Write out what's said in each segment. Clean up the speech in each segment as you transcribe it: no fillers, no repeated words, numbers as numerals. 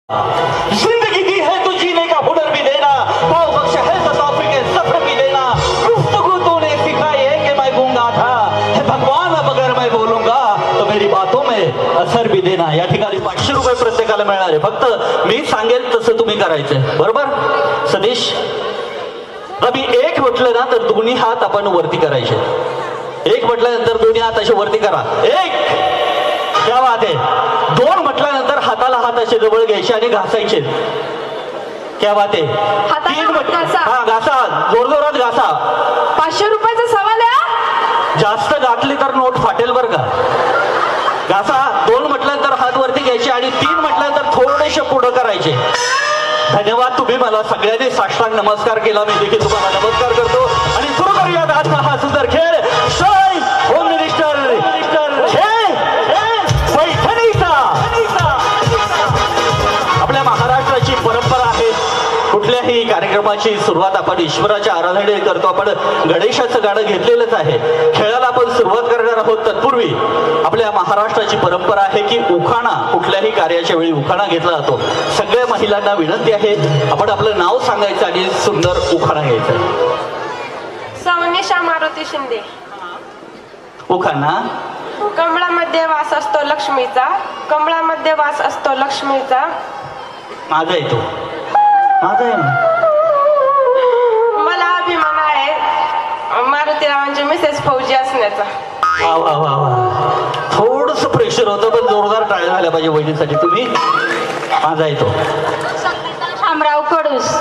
जिंदगी दी है तो जीने का हुनर भी देना, पाव बख्श है तो तौफीक सब्र भी देना। गुफ्तगू तूने सिखाई है कि मैं गूंगा था, है भगवान अब अगर मैं बोलूंगा तो मेरी बातों में असर भी देना। या ठिकाणी 500 रुपये प्रत्येकाला मिळणार आहे, फक्त मी सांगेल तसं तुम्ही करायचंय, बरोबर सतीश? रवी एक म्हटलं ना तर दोन्ही हात आपण वरती करायचे, एक म्हटल्यानंतर दोन्ही हात असे वरती करा, एक क्या बात आहे। दोन म्हटल्यानंतर हाताला हात असे जवळ घ्यायचे आणि घासायचे, क्या बात आहे। तीन हा घासा, जोरजोरात घासा। 500 रुपयाचा सवाल आहे, जास्त घातली तर नोट फाटेल बर का। घासा। दोन म्हटल्यानंतर हात वरती घ्यायचे आणि तीन म्हटल्यानंतर थोडेसे पुढे करायचे। धन्यवाद, तुम्ही मला सगळ्यांनी साष्टांग नमस्कार केला, मी देखील तुम्हाला नमस्कार करतो आणि सुरू करूयात आजचा हा सुंदर खेळ। जय होम मिनिस्टर आपल्या महाराष्ट्राची परंपरा आहे, कुठल्याही कार्यक्रमाची सुरुवात आपण ईश्वराच्या आराधनेने करतो। आपण गणेशाचं गाणं घेतलेलंच आहे, खेळाला आपण सुरुवात करणार आहोत। तत्पूर्वी आपल्या महाराष्ट्राची परंपरा आहे की उखाणा, कुठल्याही कार्याच्या वेळी उखाणा घेतला जातो। सगळ्या महिलांना विनंती आहे, आपण आपलं नाव सांगायचं आणि सुंदर उखाणा घ्यायचा। सवनीशा मारुती शिंदे। उखाणा। कमळामध्ये वास असतो लक्ष्मीचा, कमळामध्ये वास असतो लक्ष्मीचा। माझा आहे तो, माझा आहे ना। मला अभिमान आहे मारुतीरावांची मिसेस फौजी असण्याचा। वा वा वा वा, थोडस प्रेशर होतं पण जोरदार टाळ्या झाल्या पाहिजे वहिनीसाठी। तुम्ही? माझा आहे तो। शामराव कडूस।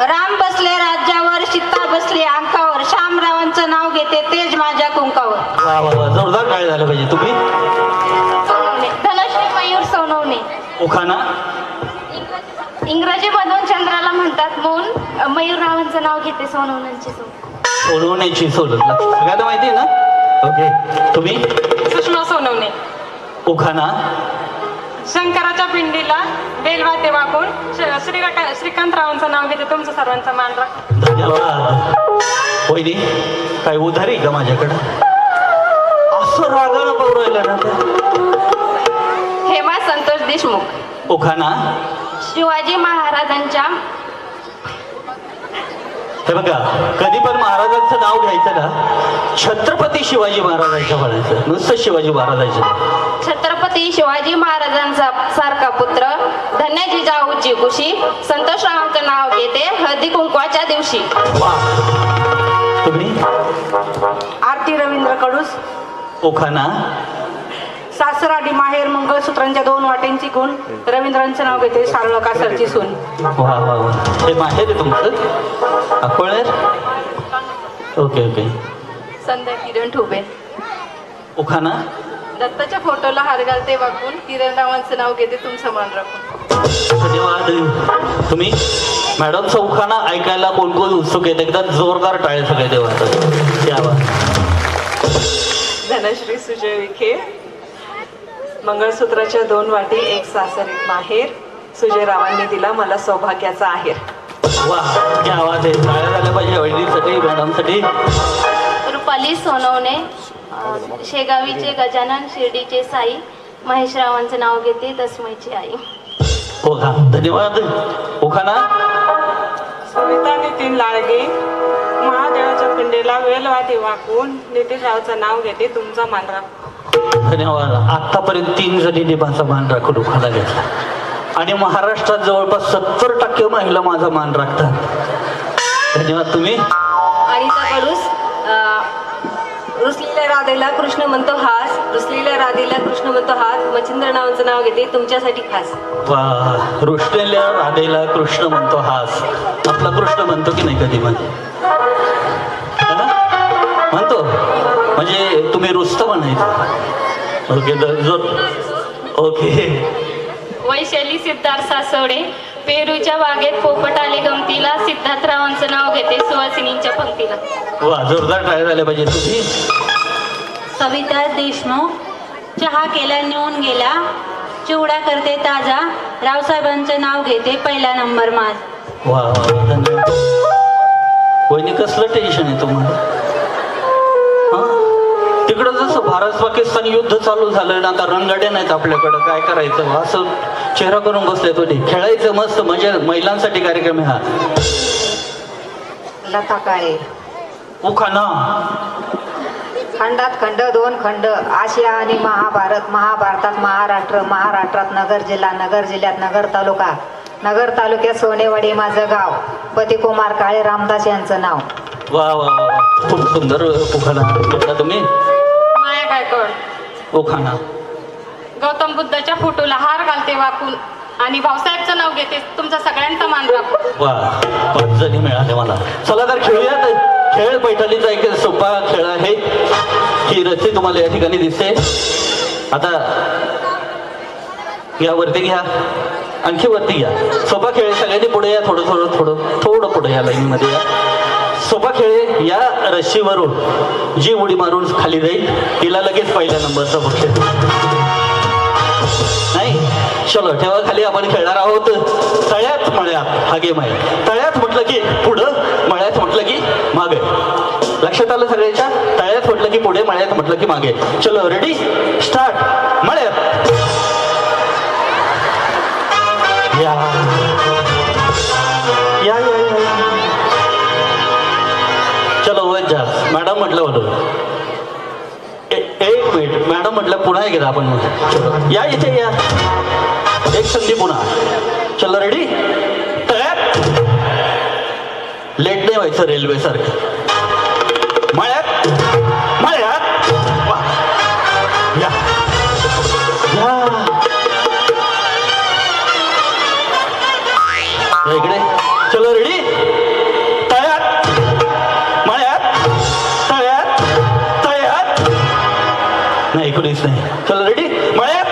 राम बसले राज्यावर, सीता बसली अंकावर, शामरावांचं नाव घेते तेज माझ्या कुंकावर। वा वा वा, जोरदार टाळ्या झाल्या पाहिजे। तुम्ही? धनश्री मयूर सोनवणे। उखाणा। इंग्रजी मधून चंद्राला म्हणतात मून, मयूररावांचं नाव घेते सोनवण्यांची सोन। सोनवण्याची सोन, सगळ्यांना माहिती आहे ना? ओके, तुम्ही? सुषमा सोनवणे। उखाणा। शंकराच्या पिंडीला बेलवाते वाकून श्रीकांतरावांचं नाव घेते तुमचं सर्वांचा मान राख। धन्यवाद। वहिनी काय उधारी का माझ्याकडे? असं रागानं पाहू राहिलं ना। हेमा संतोष देशमुख। उखाणा। शिवाजी महाराजांच्या, हे बघा, कधी पण महाराजांचं नाव घ्यायचं ना, छत्रपती शिवाजी महाराजांचं म्हणायचं, नुसतं शिवाजी महाराजांचं। छत्रपती शिवाजी महाराजांचा सारखा पुत्र धन्य जिजाऊची कुशी, संतोषरावांचं नाव घेते हळदी कुंकवाच्या दिवशी। वा। तुम्ही? आरती रवींद्र कडूस। उखाणा। सासराडी माहेर मंगळसूत्रांच्या 2 वाटेंची गुण, रवींद्रांचं नाव घेते सारळ कासरची सून। वा वा वा, हे माहेर आहे तुमचं? अकोळेर? Okay okay. संध्या किरण ठुबे। उखाणा। दत्ताच्या फोटोला हार घालते वाकून, किरणरावांचं नाव घेते तुमचं मान राखून। धन्यवाद। तुम्ही? मॅडमचा उखाणा ऐकायला कोण कोण उत्सुक आहेत? एकदा जोरदार टाळे सगळे देवाचं। धनश्री सुजय विखे। मंगळसूत्राच्या 2 वाटी एक सासर एक माहेर, सुजयरावांनी दिला मला सौभाग्याचा आहेर। वा, क्या आवाज आहे। टाळ्या झाल्या पाहिजे वहिनीसाठी, मॅडमसाठी। रुपाली सोनवणे। शेगावीचे गजानन, शिर्डीचे साई, महेशरावांचं नाव घेते तस्मयची आई। हो का, धन्यवाद। उखाणा। सविता नितीन लाळगे। महादेवाच्या पिंडीला वेलवाती वाकून, नितीनरावचं नाव घेते तुमचा मान राख। धन्यवाद। आतापर्यंत 3 जणींनी माझा मान राखून उखाणा घेतला आणि महाराष्ट्रात जवळपास 70% महिला माझा मान राखतात। धन्यवाद। तुम्ही? आईचा कडूस। रुसलेल्या राधेला कृष्ण म्हणतो हास, रुसलेल्या राधेला कृष्ण म्हणतो हास, मच्छिंद्र नावाचं नाव घेते तुमच्यासाठी खास। वा, रुसलेल्या राधेला कृष्ण म्हणतो हास। आपला कृष्ण म्हणतो की नाही कधी? म्हणतो म्हणजे तुम्ही रुस्त म्हणायचं। Okay okay. वैशाली सिद्धार्थ सासवडे। पेरूच्या बागेत पोपट आले गमतीला, सिद्धार्थरावांचं नाव घेते सुवासिनींच्या पंक्तीला। वा, जोरदार टाळ्या झाल्या पाहिजे। तुम्ही? सविता देशमुख। चहा केला नेऊन गेला, चिवडा करते ताजा, रावसाहेबांचं नाव घेते पहिला नंबर माझ। वा वा, धन्यवाद। वहिनी कसलं टेन्शन आहे तुम्हाला? तिकडं जसं भारत पाकिस्तान युद्ध चालू झालं ना, आता रणगाड्या नाहीत आपल्याकडं, काय करायचं असं चेहरा करून बसले तो खेळायचं मस्त म्हणजे महिलांसाठी कार्यक्रम आहे हा. लता काळे. उखाणा. खंडात खंड 2 खंड आशिया आणि महाभारत. महाभारतात महाराष्ट्र. महाराष्ट्रात नगर जिल्हा. नगर जिल्ह्यात नगर तालुका. नगर तालुक्यात सोनेवाडी माझं गाव. पती कुमार काळे रामदास यांचं नाव. वा वा वा वा. खूप सुंदर उखाणा घेतला तुम्ही. माया गायकवाड. उखाणा. गौतम बुद्धाच्या फोटोला हार घालते वाकून आणि भाऊसाहेबचं नाव घेते तुमचा सगळ्यांचा मान राखून. वा 5 जणी मिळाले मला. चला तर खेळूयात. खेळ पैठणीचा एक सोपा खेळ आहे. ही रस्सी तुम्हाला या ठिकाणी दिसते. आता या वरती घ्या. आणखी वरती घ्या. सोपा खेळ सगळ्यांनी पुढे या. थोडं थोडं थोडं थोडं पुढे या लाईनमध्ये या. सोपा खेळ. या रस्सीवरून जी उडी मारून खाली जाईल तिला लगेच पहिल्या नंबरचा बक्षीस. नाही चलो ठेवा खाली. आपण खेळणार आहोत तळ्यात मळ्यात हा गेम आहे. तळ्यात म्हटलं की पुढं, मळ्यात म्हटलं की मागे. लक्षात आलं सगळ्याच्या? तळ्यात म्हटलं की पुढे, मळ्यात म्हटलं की मागे. चलो रेडी स्टार्ट. मळ्यात या या या या. चलो वर जा. मॅडम म्हटलं होतं. एक मिनिट मॅडम म्हटलं पुन्हा एकदा आपण चलो या इथे या. एक संधी पुन्हा. चलो रेडी. तळ्यात. लेट नाही व्हायचं रेल्वे सारखं. मळ्यात मळ्यात वा. या या. इकडे. चलो रेडी. तळ्यात मळ्यात तळ्यात तळ्यात. नाही कोणीच नाही. चलो रेडी. मळ्यात.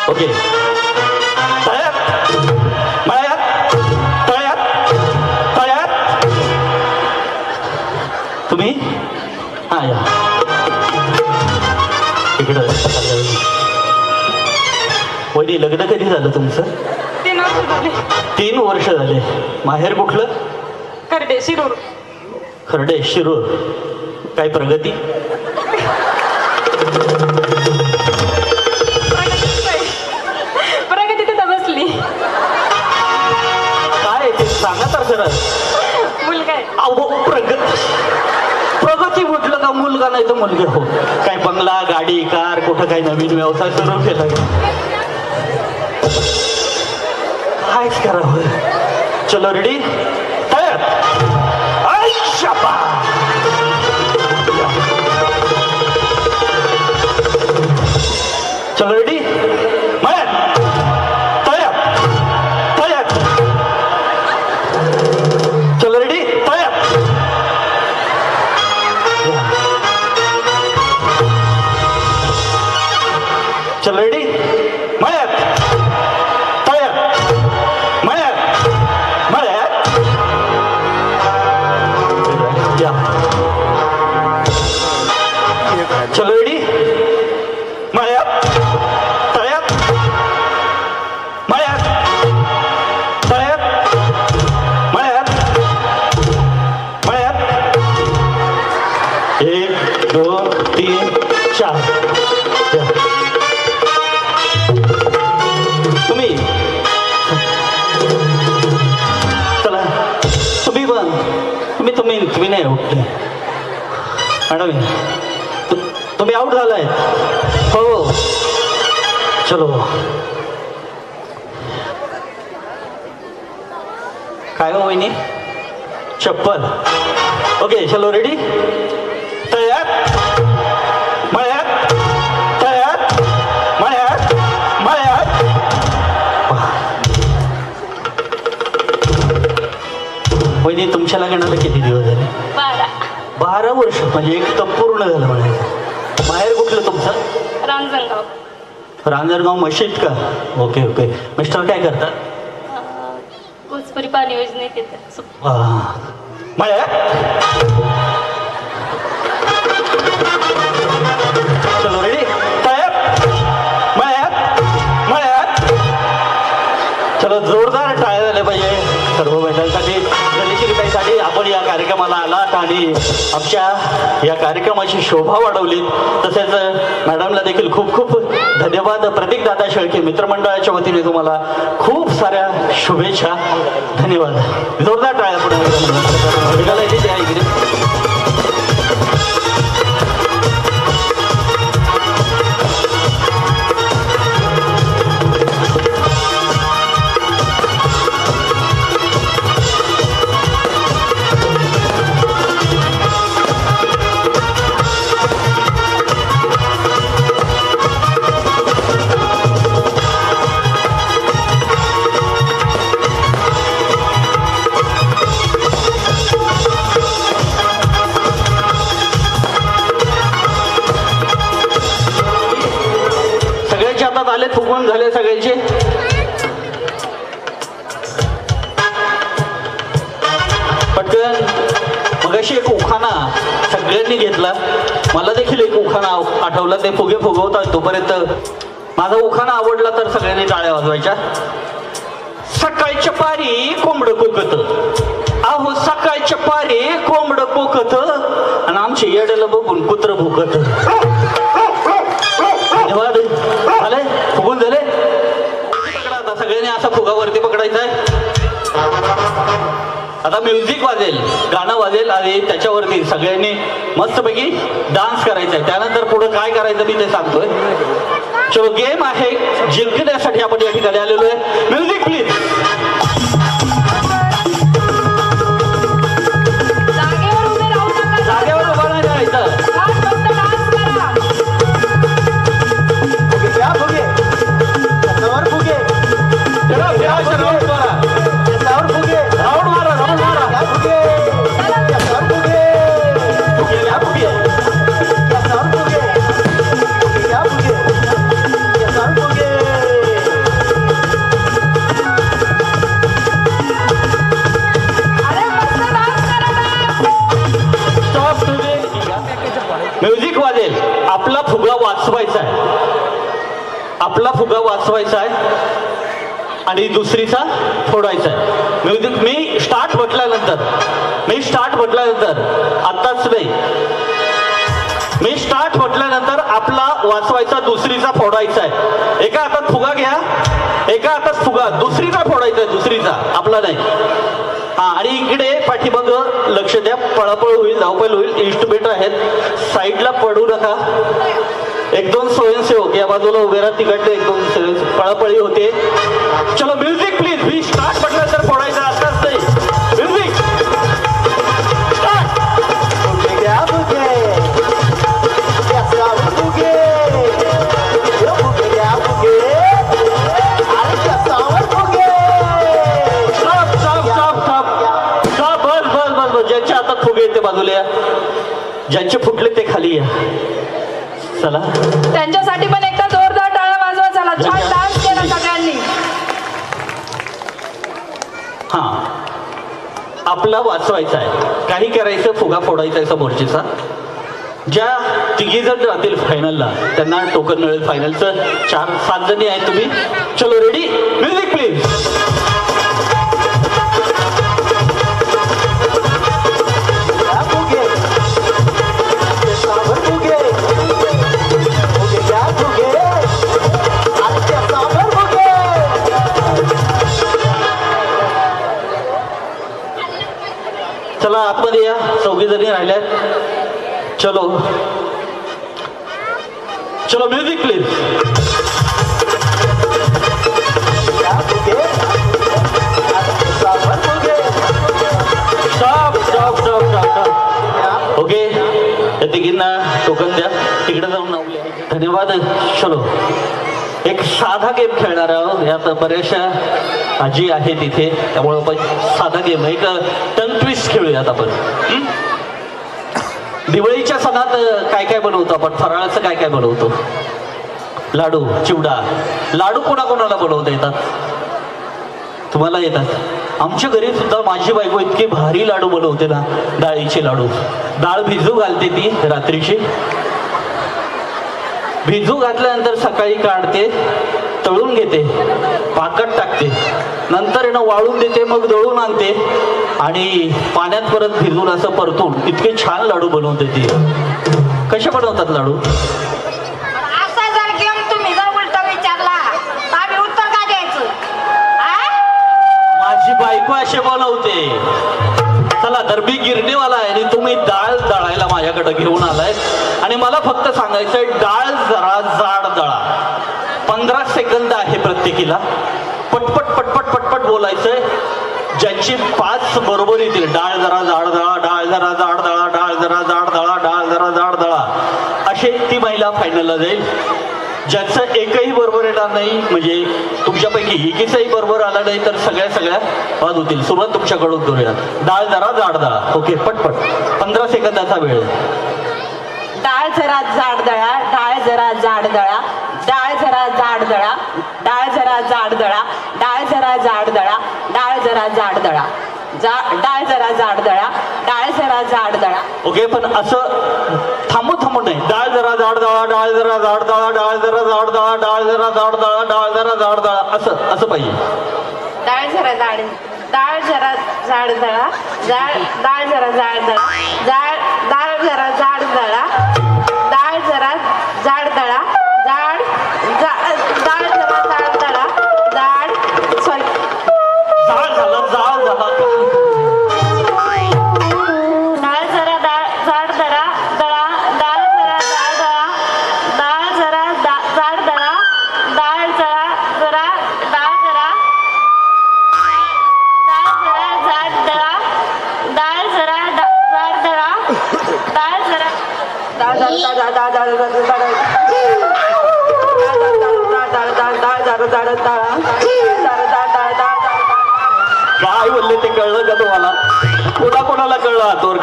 ओके. तळ्यात मळ्यात तळ्यात तळ्यात. तुम्ही हा या इकडं. वहिनी लग्न कधी झालं तुमचं? 3 वर्ष झाले. 3 वर्ष झाले. माहेर कुठलं? करडे शिरूर. खर्डे शिरूर. काय प्रगती? प्रगती तिथं बसली. काय ते सांगा तर खरं. मुलगा आहे. अहो प्रगती म्हटलं का मुलगा नाही तर मुलगी. हो काय बंगला गाडी कार कुठं काय नवीन व्यवसाय सुरू केला कायच करावं. चलो रेडी. तयार. चलो रेडी. मळ्यात तयार तयार. चलो रेडी. तयार. चलो रेडी. मळ्यात तयार. मळ्यात मळ्यात या. चलो रेडी. मळ्यात तळ्यात मळ्यात तळ्यात मळ्यात मळ्यात. 1 2 3 4. तुम्ही चला. तुम्ही पण तुम्ही नाही उठले मॅडम. तुम्ही आउट झालाय. हो चलो. काय हो वहिनी? चप्पल. ओके चलो रेडी. तयार मळ्यात तयार मळ्यात मळ्यात. वहिनी तुमच्या लग्नाला किती दिवस झाले? 12 वर्ष. म्हणजे एक तर पूर्ण झालं म्हणायचं. माहेर कुठलं तुमचं? रांजणगाव. रांजणगाव मशीद का? Okay okay. मिस्टर काय करतात? घुसखोरी पाणी योजनेत येतात. मळ्यात. चलो रेडी. तयार मळ्यात मळ्यात. चलो जोरदार टाळ्या झाल्या पाहिजे सर्व महिलांसाठी. दलित आपण या कार्यक्रमाला आला आलात आणि आमच्या या कार्यक्रमाची शोभा वाढवली. तसेच मॅडमला देखील खूप खूप धन्यवाद. प्रतीक दादा शेळके मित्रमंडळाच्या वतीने तुम्हाला खूप साऱ्या शुभेच्छा. धन्यवाद. जोरदार टाळ्या पुढे आले फुगून झाले सगळ्यांचे. पटकन मगाशी एक उखाणा सगळ्यांनी घेतला. मला देखील एक उखाणा आठवला. ते फुगे फुगवतात तोपर्यंत माझा उखाणा आवडला तर सगळ्यांनी टाळ्या वाजवायच्या. सकाळच्या पारी कोंबड कोकत, अहो सकाळच्या पारी कोंबड कोकत आणि आमच्या येड्याला बघून कुत्र भुकत. धन्यवाद. झाले फुगून झाले. आता सगळ्यांनी असा फुगावरती पकडायचा आहे. आता म्युझिक वाजेल, गाणं वाजेल आणि त्याच्यावरती सगळ्यांनी मस्तपैकी डान्स करायचा आहे. त्यानंतर पुढे काय करायचं मी ते सांगतोय. चलो गेम आहे, जिंकण्यासाठी आपण या ठिकाणी आलेलो आहे. Music please. जागेवर उभा नाही राहायचं. म्युझिक वाजेल. आपला फुगा वाचवायचा आहे, आपला फुगा वाचवायचा आहे आणि दुसरीचा फोडायचा आहे. म्युझिक मी स्टार्ट म्हटल्यानंतर आत्ताच नाही, मी स्टार्ट म्हटल्यानंतर आपला वाचवायचा, दुसरीचा फोडायचा आहे. एका हातात फुगा घ्या, एका हातात फुगा, दुसरीचा फोडायचा आहे, दुसरीचा, आपला नाही. हा आणि इकडे पाठीमाग लक्ष द्या. पळापळ होईल, धावपळ होईल. इन्स्ट्रुमेंट आहेत, साईडला पडू नका. एक दोन स्वयंसेवक या बाजूला उभे राहा, तिकडे एक दोन स्वयंसेवक. पळापळी होते. चलो म्युझिक प्लीज. मी स्टार्ट म्हटलं तर फोडायचं, आताच नाही. Music start. ज्यांच्या हातात फुगे येते बाजूला या, ज्यांचे फुटले ते खाली या. चला त्यांच्यासाठी पण एकदा जोरदार टाळ्या वाजवा. चला, छान डान्स केला सगळ्यांनी. हा आपला वाचवायचा आहे, काही करायचं, फुगा फोडायचा आहे समोरचीचा. ज्या तिघी जण राहतील फायनलला त्यांना टोकन मिळेल फायनलचं. 4-7 जणी आहेत तुम्ही. चलो रेडी. Music please. चला आतमध्ये या, 4 जणी राहिल्यात. चलो चलो म्युझिक प्लीज. ओके, त्या तिघींना टोकन द्या, तिकडे जाऊन नाव लिहा. धन्यवाद. चलो एक साधा गेम खेळणार आहोत. यात बऱ्याचशा आजी आहे तिथे, त्यामुळे आपण साधा गेम, एक टंग ट्विस्ट खेळूयात आपण. दिवाळीच्या सणात काय काय बनवतो आपण? फराळाचं काय काय बनवतो? लाडू, चिवडा. लाडू कोणाकोणाला बनवता येतात? तुम्हाला येतात? आमच्या घरी सुद्धा माझी बायको इतके भारी लाडू बनवते ना, डाळीचे लाडू. डाळ भिजू घालते ती रात्रीची, भिजू घातल्यानंतर सकाळी काढते, तळून घेते, पाकात टाकते, नंतर वाळून देते, मग दळून आणते, आणि पाण्यात परत भिजून असं परतून इतके छान लाडू बनवते ती. कसे बनवतात लाडू? असा जर गेम तुम्ही जर उलट विचारला तर आम्ही उत्तर का द्यायचं? माझी बायको असे बनवते. चला तर मी गिरणीवाला आहे आणि तुम्ही डाळ दळायला माझ्याकडे घेऊन आलाय आणि मला फक्त सांगायचंय डाळ जरा जाड दळा. 15 सेकंद आहे प्रत्येकीला. पटपट पटपट पटपट बोलायचंय. ज्यांची 5 बरोबर येतील डाळ जरा जाड दळा, डाळ जरा जाड दळा, डाळ जरा जाड दळा, डाळ जरा जाड दळा, असे ती महिला फायनलला जाईल. ज्याचं एकही बरोबर येणार नाही म्हणजे तुमच्यापैकी एकीचाही बरोबर आला नाही तर सगळ्या बाद होतील. सुरुवात तुमच्याकडून करूया. डाळ जरा जाड दळा. ओके, पटपट 15 सेकंदाचा वेळ. डाळ जरा जाड दळा, डाळ जरा जाड दळा, डाळ जरा जाड दळा, डाळ जरा जाड दळा, डाळ जरा जाड दळा, डाळ जरा जाड दळा, डाळ जरा जाड दळा, डाळ जरा जाड दळा. ओके, पण असं थांबून नाही. डाळ जरा जाड दळा, डाळ जरा जाड दळा, डाळ जरा जाड दळा, डाळ जरा जाड दळा, डाळ जरा जाड दळा, असं पाहिजे. डाळ जरा जाड, डाळ जरा जाड दळा, डाळ जरा जाड दळा, डाळ जरा जाड दळा, डाळ जरा जाड दळा, डाळ जरा जाड दळा, सॉरी जाळ झाला. डाळ जरा जाड दळा, डाळ जरा जाड दळा, डाळ जरा जाड दळा, डाळ जरा जाड दळा, डाळ जरा जाड दळा, डाळ जरा जाड दळा, काय बोलले ते कळलं का तुम्हाला? कोणाला कळलं हातवर?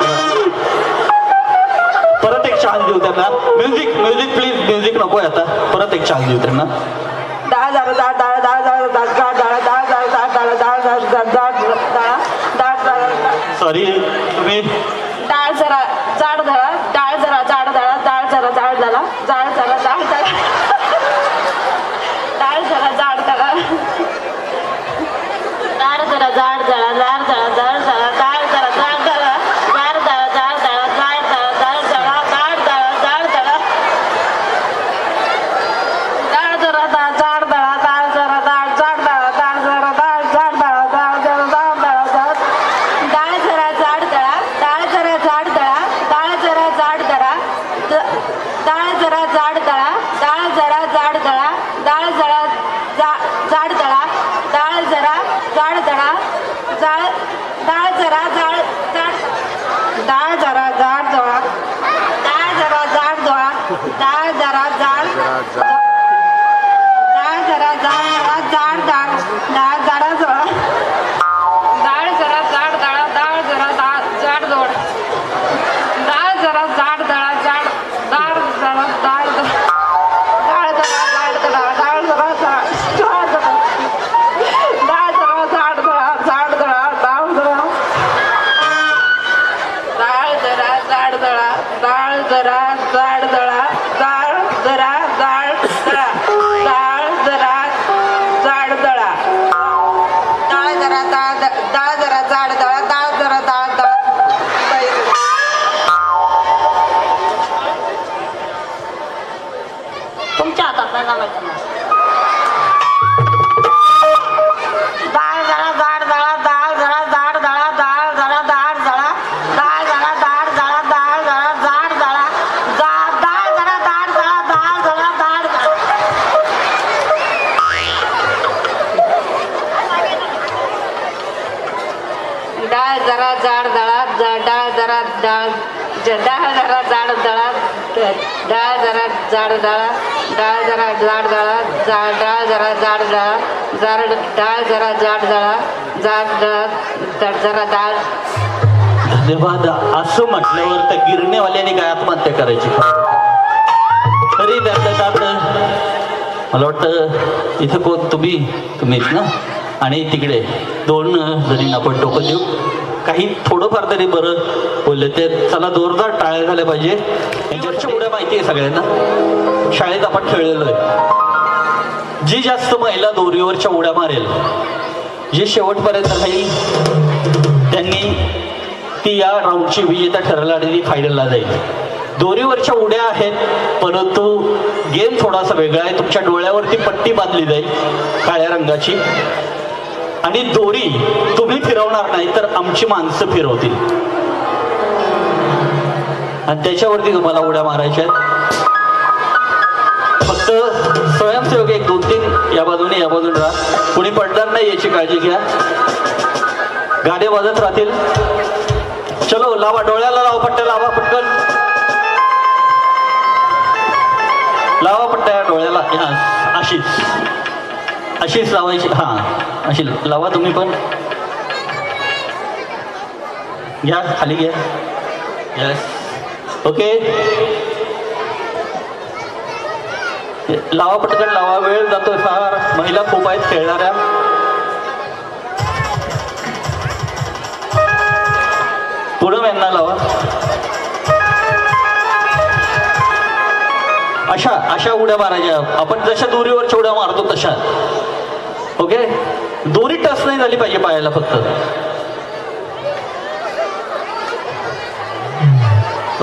परत एक चान्स देऊ त्यांना. Music please. म्युझिक नको आता. परत एक चान्स देऊ त्यांना. सॉरी, तुम्ही डाळ जरा जाड दळा, डाळ जरा जाड दळा, डाळ जरा जाड दळा, डाळ जरा जाड दळा, डाळ जरा जाड दळा, डाळ जरा जाड दळा, डाळ जरा जाड दळा, डाळ जरा जाड दळा, जाड दळा, जाड दळा, जाड दळा, जाड दळा, जाड दळा, जाड दळा, डाळ जरा जाड दळा, डाळ जरा जाड दळा, डाळ जरा जाड दळा, डाळ जरा जाड दळा, डाळ जरा जाड दळा, डाळ जरा जाड दळा, डाळ जरा जाड दळा, डाळ जरा जाड दळा, डाळ जरा जाड दळा, डाळ जरा जाड दळा, डाळ जरा जाड दळा, डाळ जरा डाळ जरा जाड दळा, डाळ जरा जाड दळा, डाळ जरा जाड, डाळ जरा जाड दळा, डाळ जरा दळा, डाळ जरा जाड दळा, डाळ जरा जाड दळा, डाळ जरा जाड दळा, डाळ जरा जाड दळा, डाळ जरा जाड दळा, डाळ जरा जाड दळा, डाळ जरा जाड दळा, जाड दळा, डाळ जरा, डाळ जरा जाड दळा, डाळ जरा जाड दळा, डाळ जरा जाड दळा, डाळ जरा जाड दळा, डाळ जरा जाड दळा, डाळ जरा जाड दळा. तुमच्या हातात नाही जमायचं. डाळ जरा जाड दळा, डाळ जरा जाड दळा, डाळ जरा जाड दळा, डाळ जरा जाड दळा, डाळ जरा जाड दळा, डाळ जरा जाड दळा, डाळ जरा जाड दळा. डाळ जरा जाड दळा, डाळ जरा जाड दळा, डाळ जरा जाड दळा, डाळ जरा जाड दळा, डाळ जरा जाड दळा, डाळ जरा जाड दळा, जरा डाळ. धन्यवाद. असं म्हटल्यावर त्या गिरणेवाल्याने काय आत्महत्या करायची? तरी त्यातल्या त्यात मला वाटतं इथं कोण? तुम्हीच ना? आणि तिकडे 2 जणींना आपण टोकन देऊ. काही थोडंफार तरी बरं बोलले ते. चला, जोरदार टाळ्या झाल्या पाहिजे. यांच्यावरच्या उड्या माहिती आहे सगळ्यांना. शाळेत आपण खेळलेलो आहे. जी जास्त महिला दोरीवरच्या उड्या मारेल, जे शेवटपर्यंत राहील त्यांनी ती या राऊंडची विजेता ठरवला आणि ती फायनलला जाईल. दोरीवरच्या उड्या आहेत, परंतु गेम थोडासा वेगळा आहे. तुमच्या डोळ्यावरती पट्टी बांधली जाईल काळ्या रंगाची आणि दोरी तुम्ही फिरवणार नाही तर आमची माणसं फिरवतील आणि त्याच्यावरती तुम्हाला उड्या मारायच्या आहेत. फक्त स्वयंसेवक 1 2 3 या बाजूने राहा, कुणी पडणार नाही याची काळजी घ्या. गाणे वाजत राहतील. चलो लावा, डोळ्याला लावा, पट्ट्या लावा, पटकन लावा पट्ट्या डोळ्याला. हा अशीच लावायची. हा अशी लावा. तुम्ही पण घ्या, खाली घ्या. Yes, okay. लावा, पटकन लावा, वेळ जातोय फार. महिला खूप आहेत खेळणाऱ्या. पुढं यांना लावा. अशा उड्या मारायच्या आपण, जशा दोरीवरच्या उड्या मारतो तशा. ओके, दोरी टच नाही झाली पाहिजे पायाला फक्त.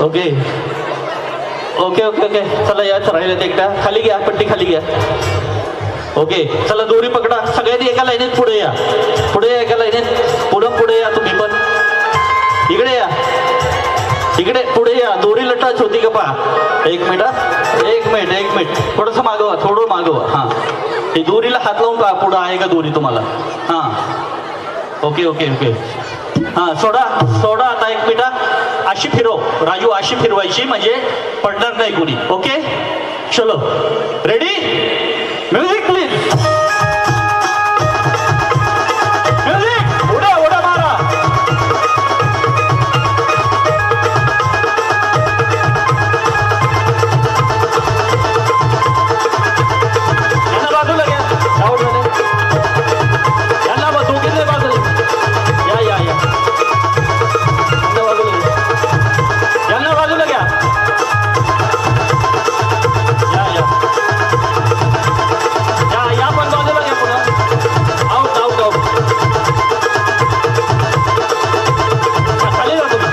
ओके ओके ओके ओके चला, याच राहिलं एकटा. खाली घ्या, पट्टी खाली घ्या. ओके चला, दोरी पकडा. सगळ्यांनी एका लाईनीत पुढे या, एका लाईनीत पुढे या. तुम्ही पण इकडे या, इकडे पुढे या. दोरी टच होती का पहा. एक मिनिट थोडस मागवा, थोडं मागवा. हा, हे दोरीला हात लावून पहा, पुढं आहे का दोरी तुम्हाला. हा, ओके ओके ओके. हा, सोडा आता. 1 मिनिट अशी फिरव राजू, अशी फिरवायची म्हणजे पडणार नाही कुणी. ओके, चलो, रेडी, म्युझिक प्लीज. म्युझिक, उड्या मारा. बाजूला घ्या, यांना दोघींना बाजूला या. यांना बाजूला घ्या. या पण बाजूला घ्या. पुढं आऊट. खाली जा तुम्ही.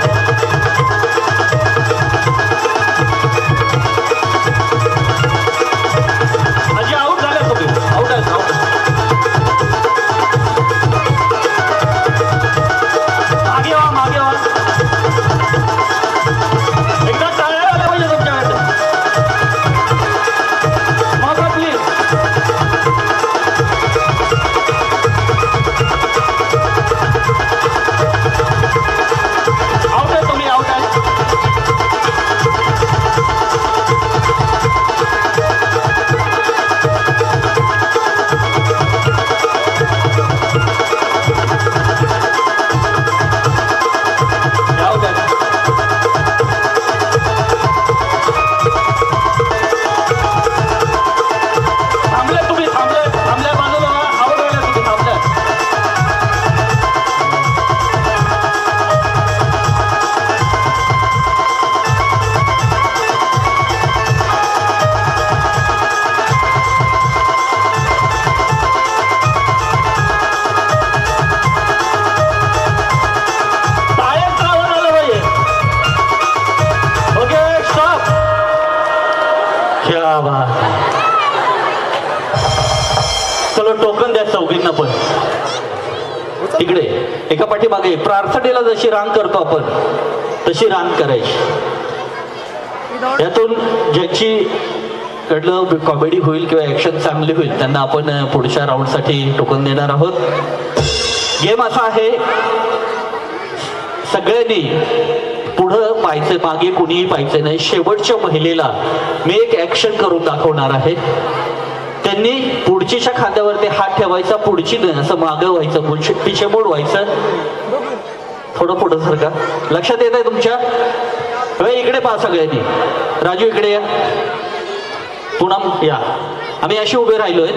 अजी आऊट झाले तुम्ही. आऊट आहे. मागे व्हा. एकदा टाळ्या आल्या पाहिजे तुमच्याकडे. मागा प्लीज. आऊट आहे तुम्ही, आऊट आहे. चलो, टोकन द्या चौघींना पण. इकडे एका पाठीमागे प्रार्थनेला जशी रांग करतो आपण तशी रांग करायची. यातून ज्याची कडलं कॉमेडी होईल किंवा ऍक्शन चांगली होईल त्यांना आपण पुढच्या राऊंडसाठी टोकन देणार आहोत. गेम असा आहे, सगळ्यांनी पुढं पाहायचं, मागे कुणीही पाहायचं नाही. शेवटच्या महिलेला मी एक ऍक्शन करून दाखवणार आहे. त्यांनी पुढचीच्या खांद्यावरती हात ठेवायचा, पुढची असं मागं व्हायचं, पिछेमोड व्हायचं. थोडं पुढं सारखा. लक्षात येत आहे तुमच्या. इकडे पहा सगळ्यांनी. राजू इकडे या, पूनम या. आम्ही अशी उभे राहिलोय,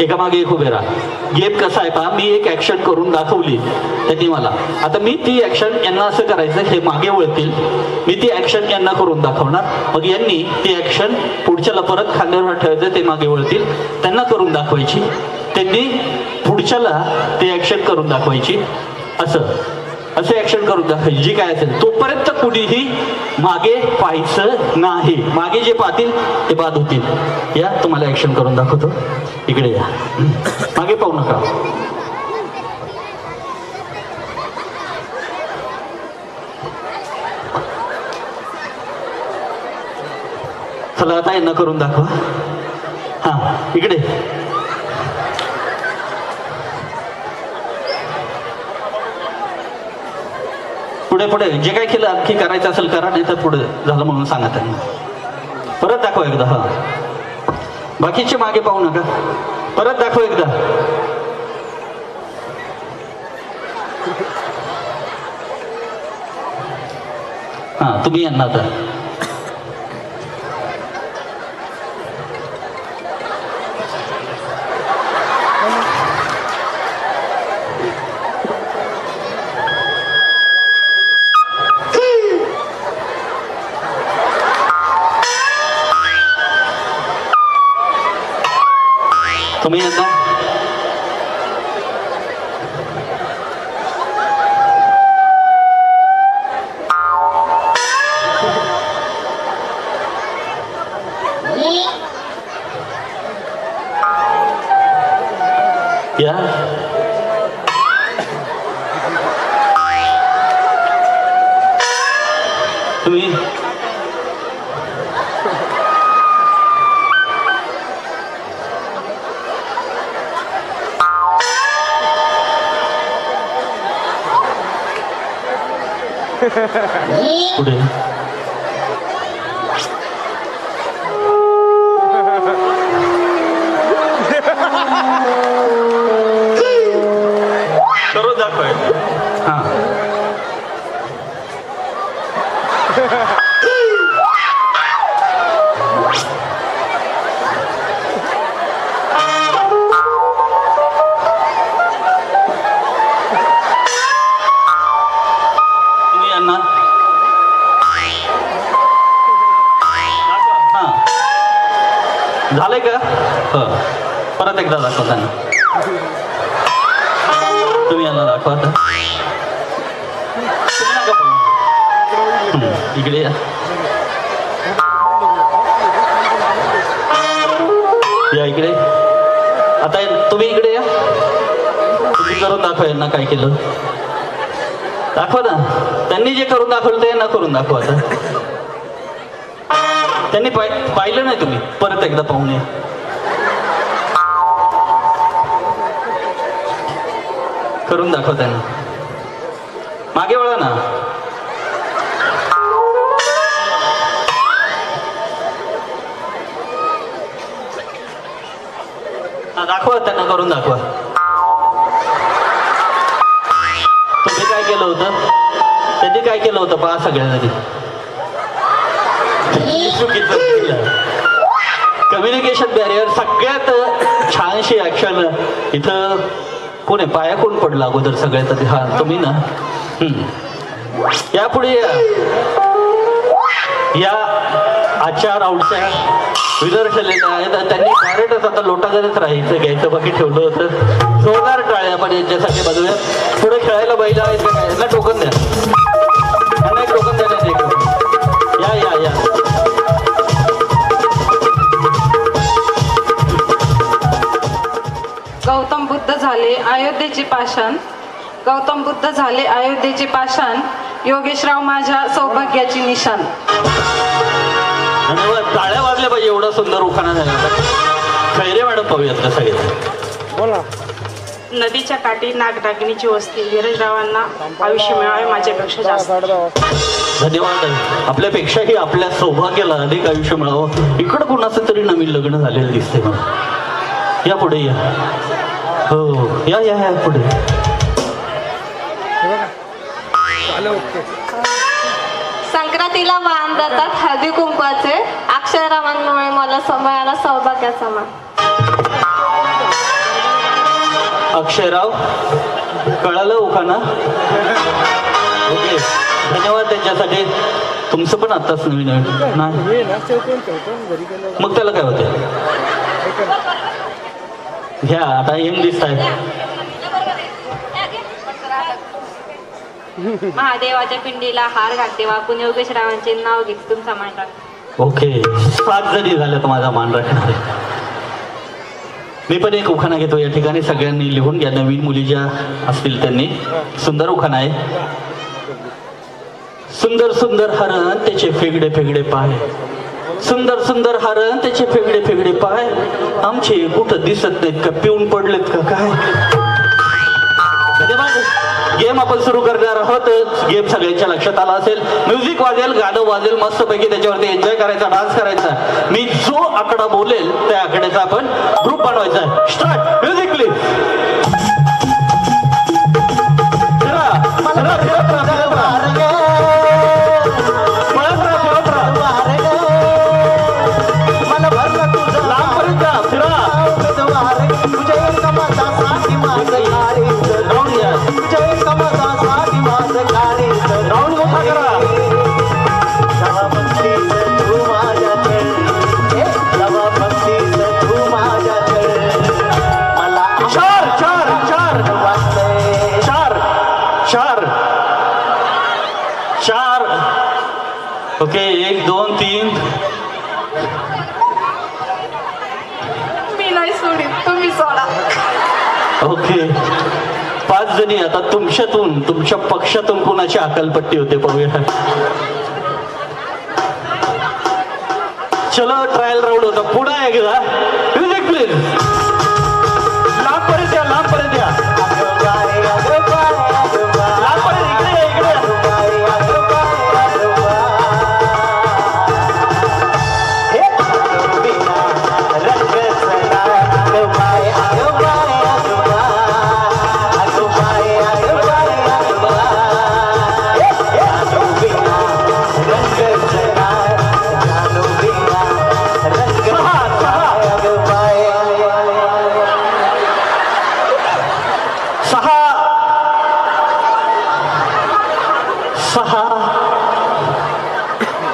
एका मागे एक उभे राहा. गेम कसा आहे पहा. मी एक ऍक्शन करून दाखवली त्यांनी मला. आता मी ती ऍक्शन यांना असं करायचं, हे मागे वळतील, मी ती ऍक्शन यांना करून दाखवणार. मग यांनी ती ऍक्शन पुढच्याला परत खांद्यावर ठेवायचं, ते मागे वळतील, त्यांना करून दाखवायची. त्यांनी पुढच्याला ती ऍक्शन करून दाखवायची. असं ऍक्शन करून दाखवायची जी काय असेल. तोपर्यंत कुणीही मागे पाहायचं नाही. मागे जे पाहतील ते बाद होतील. या तुम्हाला ऍक्शन करून दाखवतो. इकडे या. मागे पाहू नका. चला आता यांना करून दाखवा. हा इकडे. पुढे पुढे जे काय केलं आणखी करायचं असेल करा, नाही तर पुढे झालं म्हणून सांगा त्यांना. परत दाखवा एकदा. हा बाकीचे मागे पाहू नका. परत दाखवा एकदा. हा तुम्ही यांना आता. तुम्ही यांना. या तुम्ही. पुढे. करून दाखवाय. हा तुम्ही यांना. हा झालंय का? परत एकदा दाखवा त्यांना. तुम्ही यांना दाखवा आता. तुम्ही नका पाहू. इकडे या. या इकडे. आता तुम्ही इकडे या. तुम्ही करून दाखवा यांना काय केलं. दाखवा ना. त्यांनी जे करून दाखवलं ते यांना करून दाखवा आता. त्यांनी पाहिलं नाही तुम्ही. परत एकदा पाहून या. करून दाखवा त्यांना. मागे वळा ना. दाखवा त्यांना. करून दाखवा. तुम्ही काय केलं होतं. त्यांनी काय केलं होतं पहा सगळ्यांनी. चुकीचं केलं. कम्युनिकेशन बॅरियर सगळ्यात छानशी ऍक्शन इथं. कोण आहे पाया कोण पडला अगोदर सगळ्यात आधी. हा तुम्ही ना. यापुढे या आजच्या राऊंडच्या विनर ठरलेल्या आहेत. त्यांनी भारतच आता लोटागरच राहायचं घ्यायचं बाकी ठेवलं होतं. जोरदार टाळ्या आपण यांच्यासाठी बाजूया. पुढे खेळायला बैल आहेत का काय. यांना टोकन द्या. यांना एक टोकन द्या. या या या. गौतम बुद्ध झाले अयोध्येचे पाषाण. गौतम बुद्ध झाले अयोध्येचे पाषाण. योगेशराव माझ्या सौभाग्याची निशाण. धन्यवाद. टाळ्या वाजल्या पाहिजे. एवढा सुंदर उखाणा झाला. खैरे मॅडम पाहूयात का सगळे. बोला. नदीच्या काठी नागनागिनीची वस्ती. विरजरावांना आयुष्य मिळावे माझ्यापेक्षा जास्त. धन्यवाद. आपल्यापेक्षाही आपल्या सौभाग्याला अधिक आयुष्य मिळावं. इकडं कुणाचं तरी नवीन लग्न झालेलं दिसतंय मला. या पुढे या. हो या या या पुढे. संक्रांतीला वाण देतात हळदी कुंकवाचे. अक्षयरावांमुळे मला मिळाला सौभाग्याचा मान. अक्षयराव कळालं उखाणा. ओके धन्यवाद त्यांच्यासाठी. तुमचं पण आताच नवीन नाही. मग त्याला काय होते. घ्या आता यंग दिसत आहे. महादेवाच्या पिंडीला हार घालते वाकून योगेशरावांचे नाव घेते तुमचा मान राखते. ओके 7 जणी झाल्यात माझा मान राखणारे. मी पण एक उखाणा घेतो या ठिकाणी, सगळ्यांनी लिहून घ्या. नवीन मुली ज्या असतील त्यांनी. सुंदर उखाणा आहे. सुंदर सुंदर हरण त्याचे फेगडे फेगडे पाय, सुंदर सुंदर हरण त्याचे फेगडे फेगडे पाय, आमचे कुठं दिसत नाहीत का, पिऊन पडलेत का काय. गेम आपण सुरू करणार आहोत. गेम सगळ्यांच्या लक्षात आला असेल. म्युझिक वाजेल, गाणं वाजेल, मस्तपैकी त्याच्यावरती एन्जॉय करायचा, डान्स करायचा. मी जो आकडा बोलेल त्या आकड्याचा आपण ग्रुप बनवायचा. स्टार्ट. Music please. ओके 1 2 3. मी नाही सोडीत, तुम्ही सोडा. ओके 5 जणी. आता तुमच्यातून, तुमच्या पक्षातून कोणाची अकलपट्टी होते पाहूया. चलो ट्रायल राऊंड होता. पुन्हा एकदा म्युझिक प्लीज. लांबपर्यंत या, लांबपर्यंत या, लांबपर्यंत. इकडे या, इकडे या.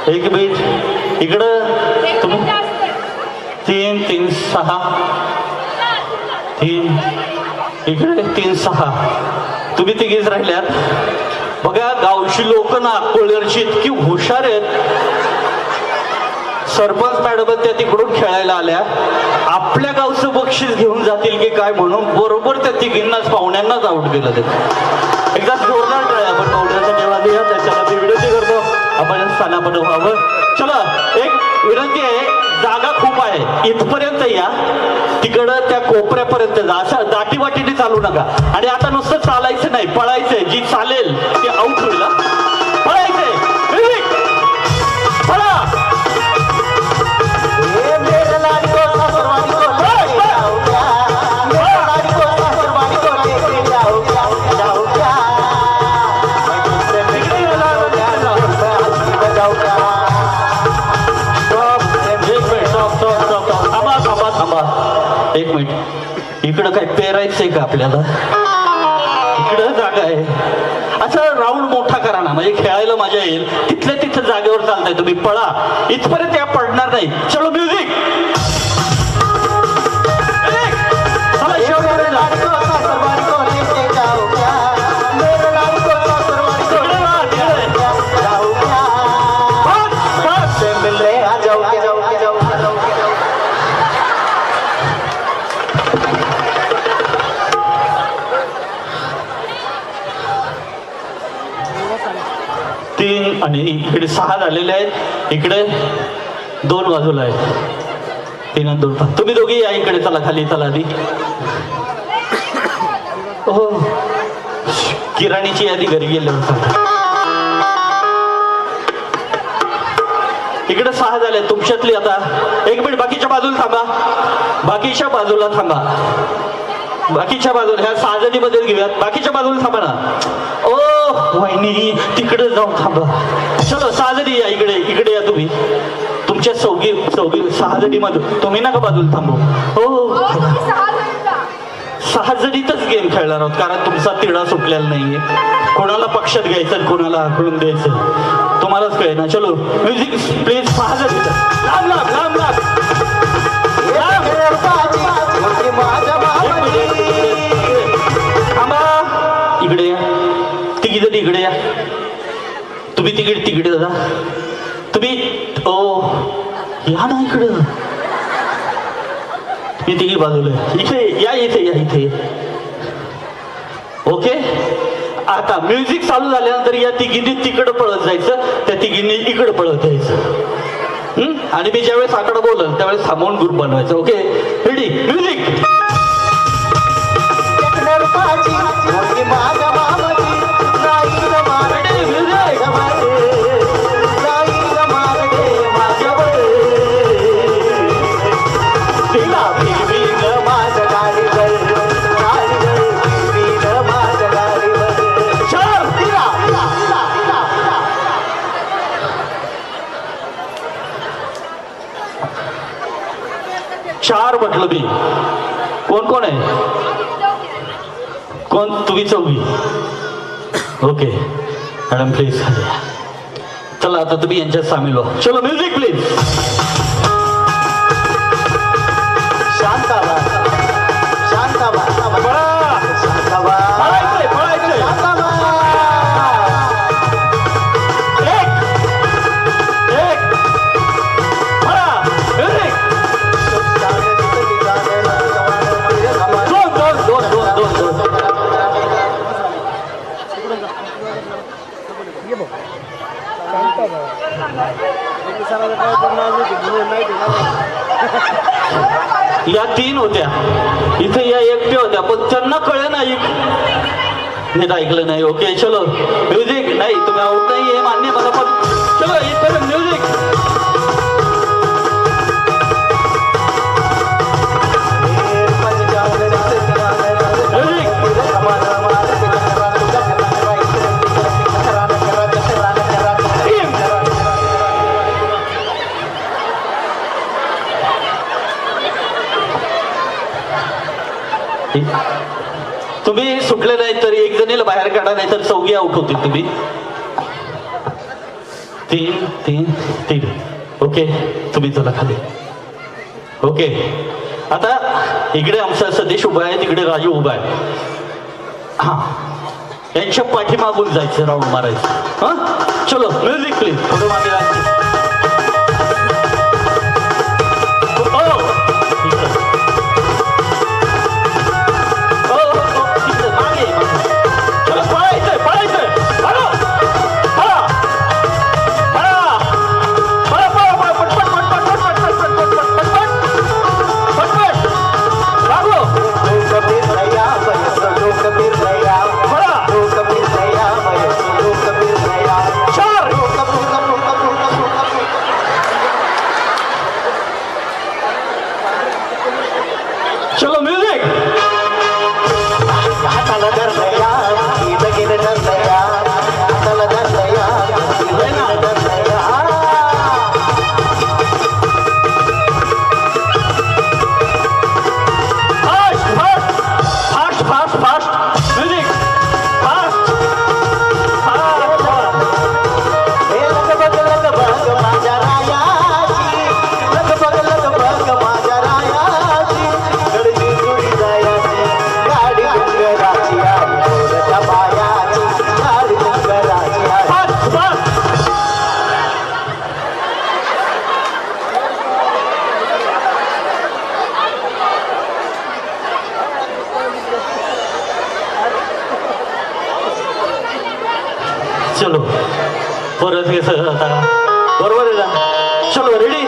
एक मिनिट इकडं. तुम्ही 3 3 6 3 इकडे 3 6. तुम्ही तिघीच राहिल्यात. बघा गावची लोक ना कोळरची इतकी हुशार आहेत. सरपंच मॅडम त्या तिकडून खेळायला आल्या. आपल्या गावचं बक्षीस घेऊन जातील की काय म्हणून बरोबर त्या तिघींनाच पाहुण्यांनाच आउट केलं. ते एकदा जोरदार टाळ्या आपण पाहुण्यासाठी वाजूया. त्याच्यामध्ये विनंती करतो आपण स्थानापन्न व्हावं. चला एक विनंती आहे, जागा खूप आहे, इथपर्यंत या, तिकडं त्या कोपऱ्यापर्यंत जा. असं दाटीवाटीने चालू नका. आणि आता नुसतं चालायचं नाही, पळायचंय. जी चालेल ती आउट होईल. पळायचंय. पळा. एक मिनिट. इकडं काय पेरायचंय का आपल्याला? इकडं जागा आहे. असं राऊंड मोठा करा ना, म्हणजे खेळायला मजा येईल. तिथल्या तिथं जागेवर चालताय तुम्ही. पळा. इथपर्यंत या पडणार नाही. चलो म्युझिक. तीन आणि इकडे 6 झालेले आहेत. इकडे 2 बाजूला आहेत. 3 आणि 2 5. तुम्ही दोघी या इकडे. चला खाली चला. आधी हो किराणीची यादी घरी गेले होता. इकडे 6 झाले तुमच्यातली. आता 1 मिनिट. बाकीच्या बाजूला थांबा. बाकीच्या बाजूला थांबा. बाकीच्या बाजूला ह्या 6 जणी बदल घेऊयात. बाकीच्या बाजूला थांबा ना. ओ वहिनी तिकडे जाऊन थांबा. चलो 6 जणी या इकडे. इकडे या तुम्ही. तुमच्या चौघी 6 जणी मधून तुम्ही नका बाजूला थांबू. हो 6 जणीतच गेम खेळणार आहोत, कारण तुमचा तिढा सुटलेला नाहीये. कोणाला पक्षात घ्यायचं, कोणाला आखडून द्यायचं तुम्हालाच कळे ना. चलो म्युझिक प्लीज. 6 जणी लांब लांब लांब लांब. थांबा. इकडे या. तिघी जणी इकडे या. तुम्ही तिकडे जा. तुम्ही ओ या ना इकडं. मी तिघी बाजूला इथे या. इथे ओके. आता म्युझिक चालू झाल्यानंतर या तिघींनी तिकडं पळत जायचं, त्या तिघींनी इकडं पळत जायचं. आणि मी ज्यावेळेस आकडा बोलल त्यावेळेस थांबवून ग्रुप बनवायचं. Okay ready music. चार म्हटलं मी. कोण आहे? कोण? तुम्ही चौघी. Okay madam please. चला आता तुम्ही यांच्यात सामील व्हा. चलो म्युझिक प्लीज. शांताबा या तीन होत्या इथे, या एकट्या होत्या पण त्यांना कळलं नाही, नीट ऐकलं नाही. ओके चलो म्युझिक. नाही तुम्ही आउट नाही हे मान्य मला, पण चलो इथे म्युझिक. तुम्ही सुटले नाही तरी एक जणीला बाहेर काढा, नाही तर चौघी आउट होतील तुम्ही. तीन. ओके तुम्ही चला खाली. ओके आता इकडे आमचा सदेश उभा आहे, तिकडे राजू उभा आहे. हा यांच्या पाठीमागून जायचं, राऊंड मारायचं. हा चलो म्युझिक प्लीज. थोडं मागे राहायचं. चलो म्युझिक. चलो परत घेतलं आता बरोबर आहे ना. चलो रेडी.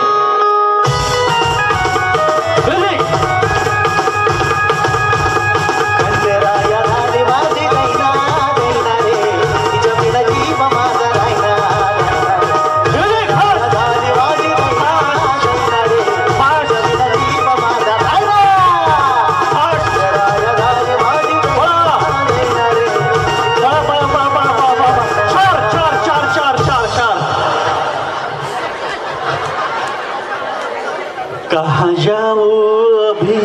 कहाँ जाऊँ अभी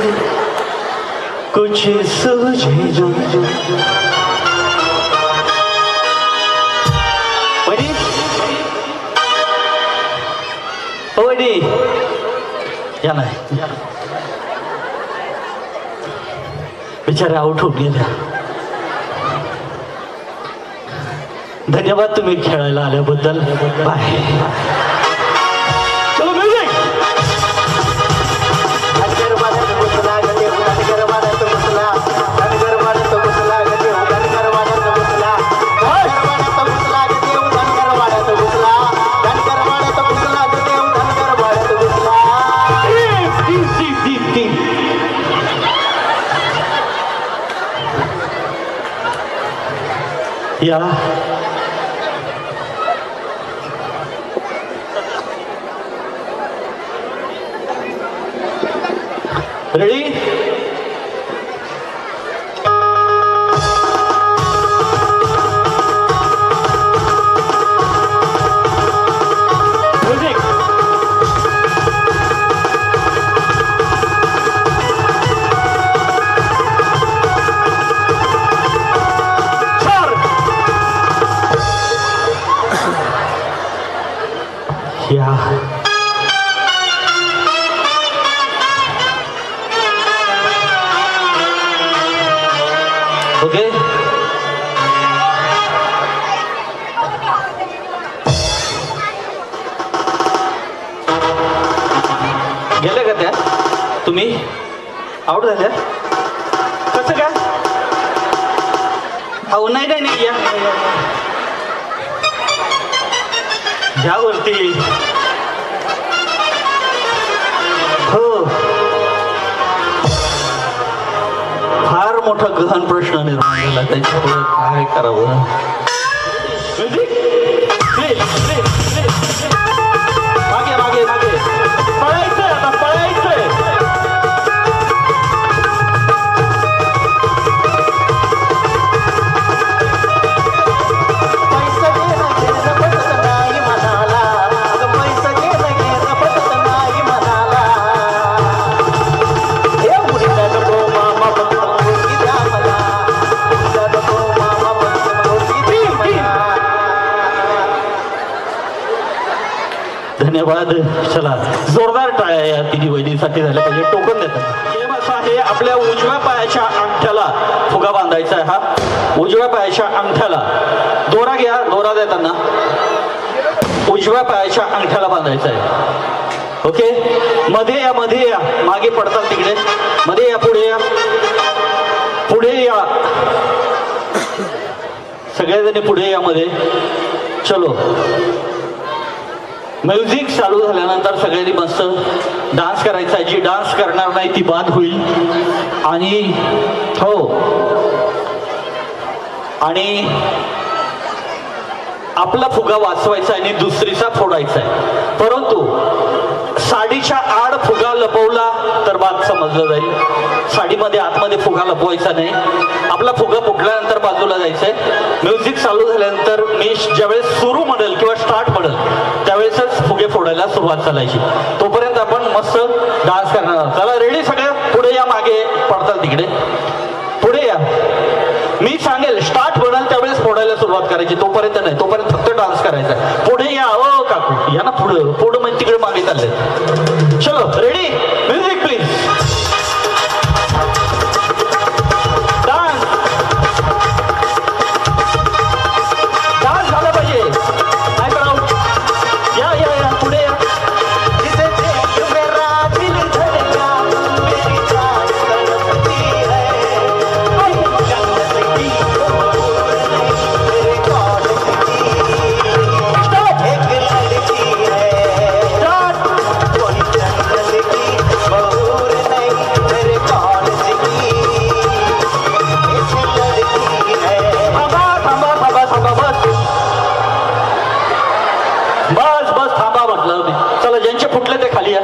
कुछ सूझे जो. वडी ओ वडी या नाही, बिचारे आउट हो गेल्या. धन्यवाद तुम्ही खेळायला आल्याबद्दल. बाय. चलो म्युझिक. या रेडी. म्युझिक. या ओके. गेले का त्या तुम्ही आउट झाल्या कसं काय. अहो नाही नाही नाही या वरती. हो फार मोठा गहन प्रश्न निर्माण झाला त्याच्यापुढे काय करावं. मागे मागे मागे पळायचंय आता पळायचंय. धन्यवाद. चला जोरदार टाळ्या या तिन्ही वहिनीसाठी झाल्या पाहिजे. टोकन देतात. गेम असा आहे आपल्या उजव्या पायाच्या अंगठ्याला फुगा बांधायचा आहे. हा उजव्या पायाच्या अंगठ्याला दोरा घ्या. दोरा देताना उजव्या पायाच्या अंगठ्याला बांधायचा आहे. ओके. मध्ये या मध्ये या. मागे पडतात तिकडे. मध्ये या. पुढे या. पुढे या. सगळेजणी पुढे या मध्ये. चलो. म्युझिक चालू झाल्यानंतर सगळ्यांनी मस्त डान्स करायचा आहे. जी डान्स करणार नाही ती बाद होईल. आणि हो आणि आपला फुगा वाचवायचा आणि दुसरीचा फोडायचा आहे. परंतु साडीच्या आड फुगा लपवला तर बाद समजलं जाईल. साडीमध्ये आतमध्ये फुगा लपवायचा नाही. आपला फुगा फुटल्यानंतर बाजूला जायचंय. म्युझिक चालू झाल्यानंतर मी ज्यावेळेस सुरू म्हणेल किंवा स्टार्ट म्हणेल त्यावेळेसच फुगे फोडायला सुरुवात चालायची. तोपर्यंत आपण मस्त डान्स करणार आहोत. चला रेडी सगळे. पुढे या. मागे पडतात तिकडे. पुढे या. मी सांगेल स्टार्ट म्हणाल त्यावेळेस फोडायला सुरुवात करायची. तोपर्यंत नाही. तोपर्यंत फक्त डान्स करायचा. पुढे या. ओ काकू या ना पुढं. पुढं म्हणजे तिकडे मागे चालले. चलो ready. Music please. Dance dance झाला पाहिजे. नाही तर आउट. या या या. पुढे या. बस बस थांबा म्हटलं मी. चला ज्यांचे फुटले ते खाली या.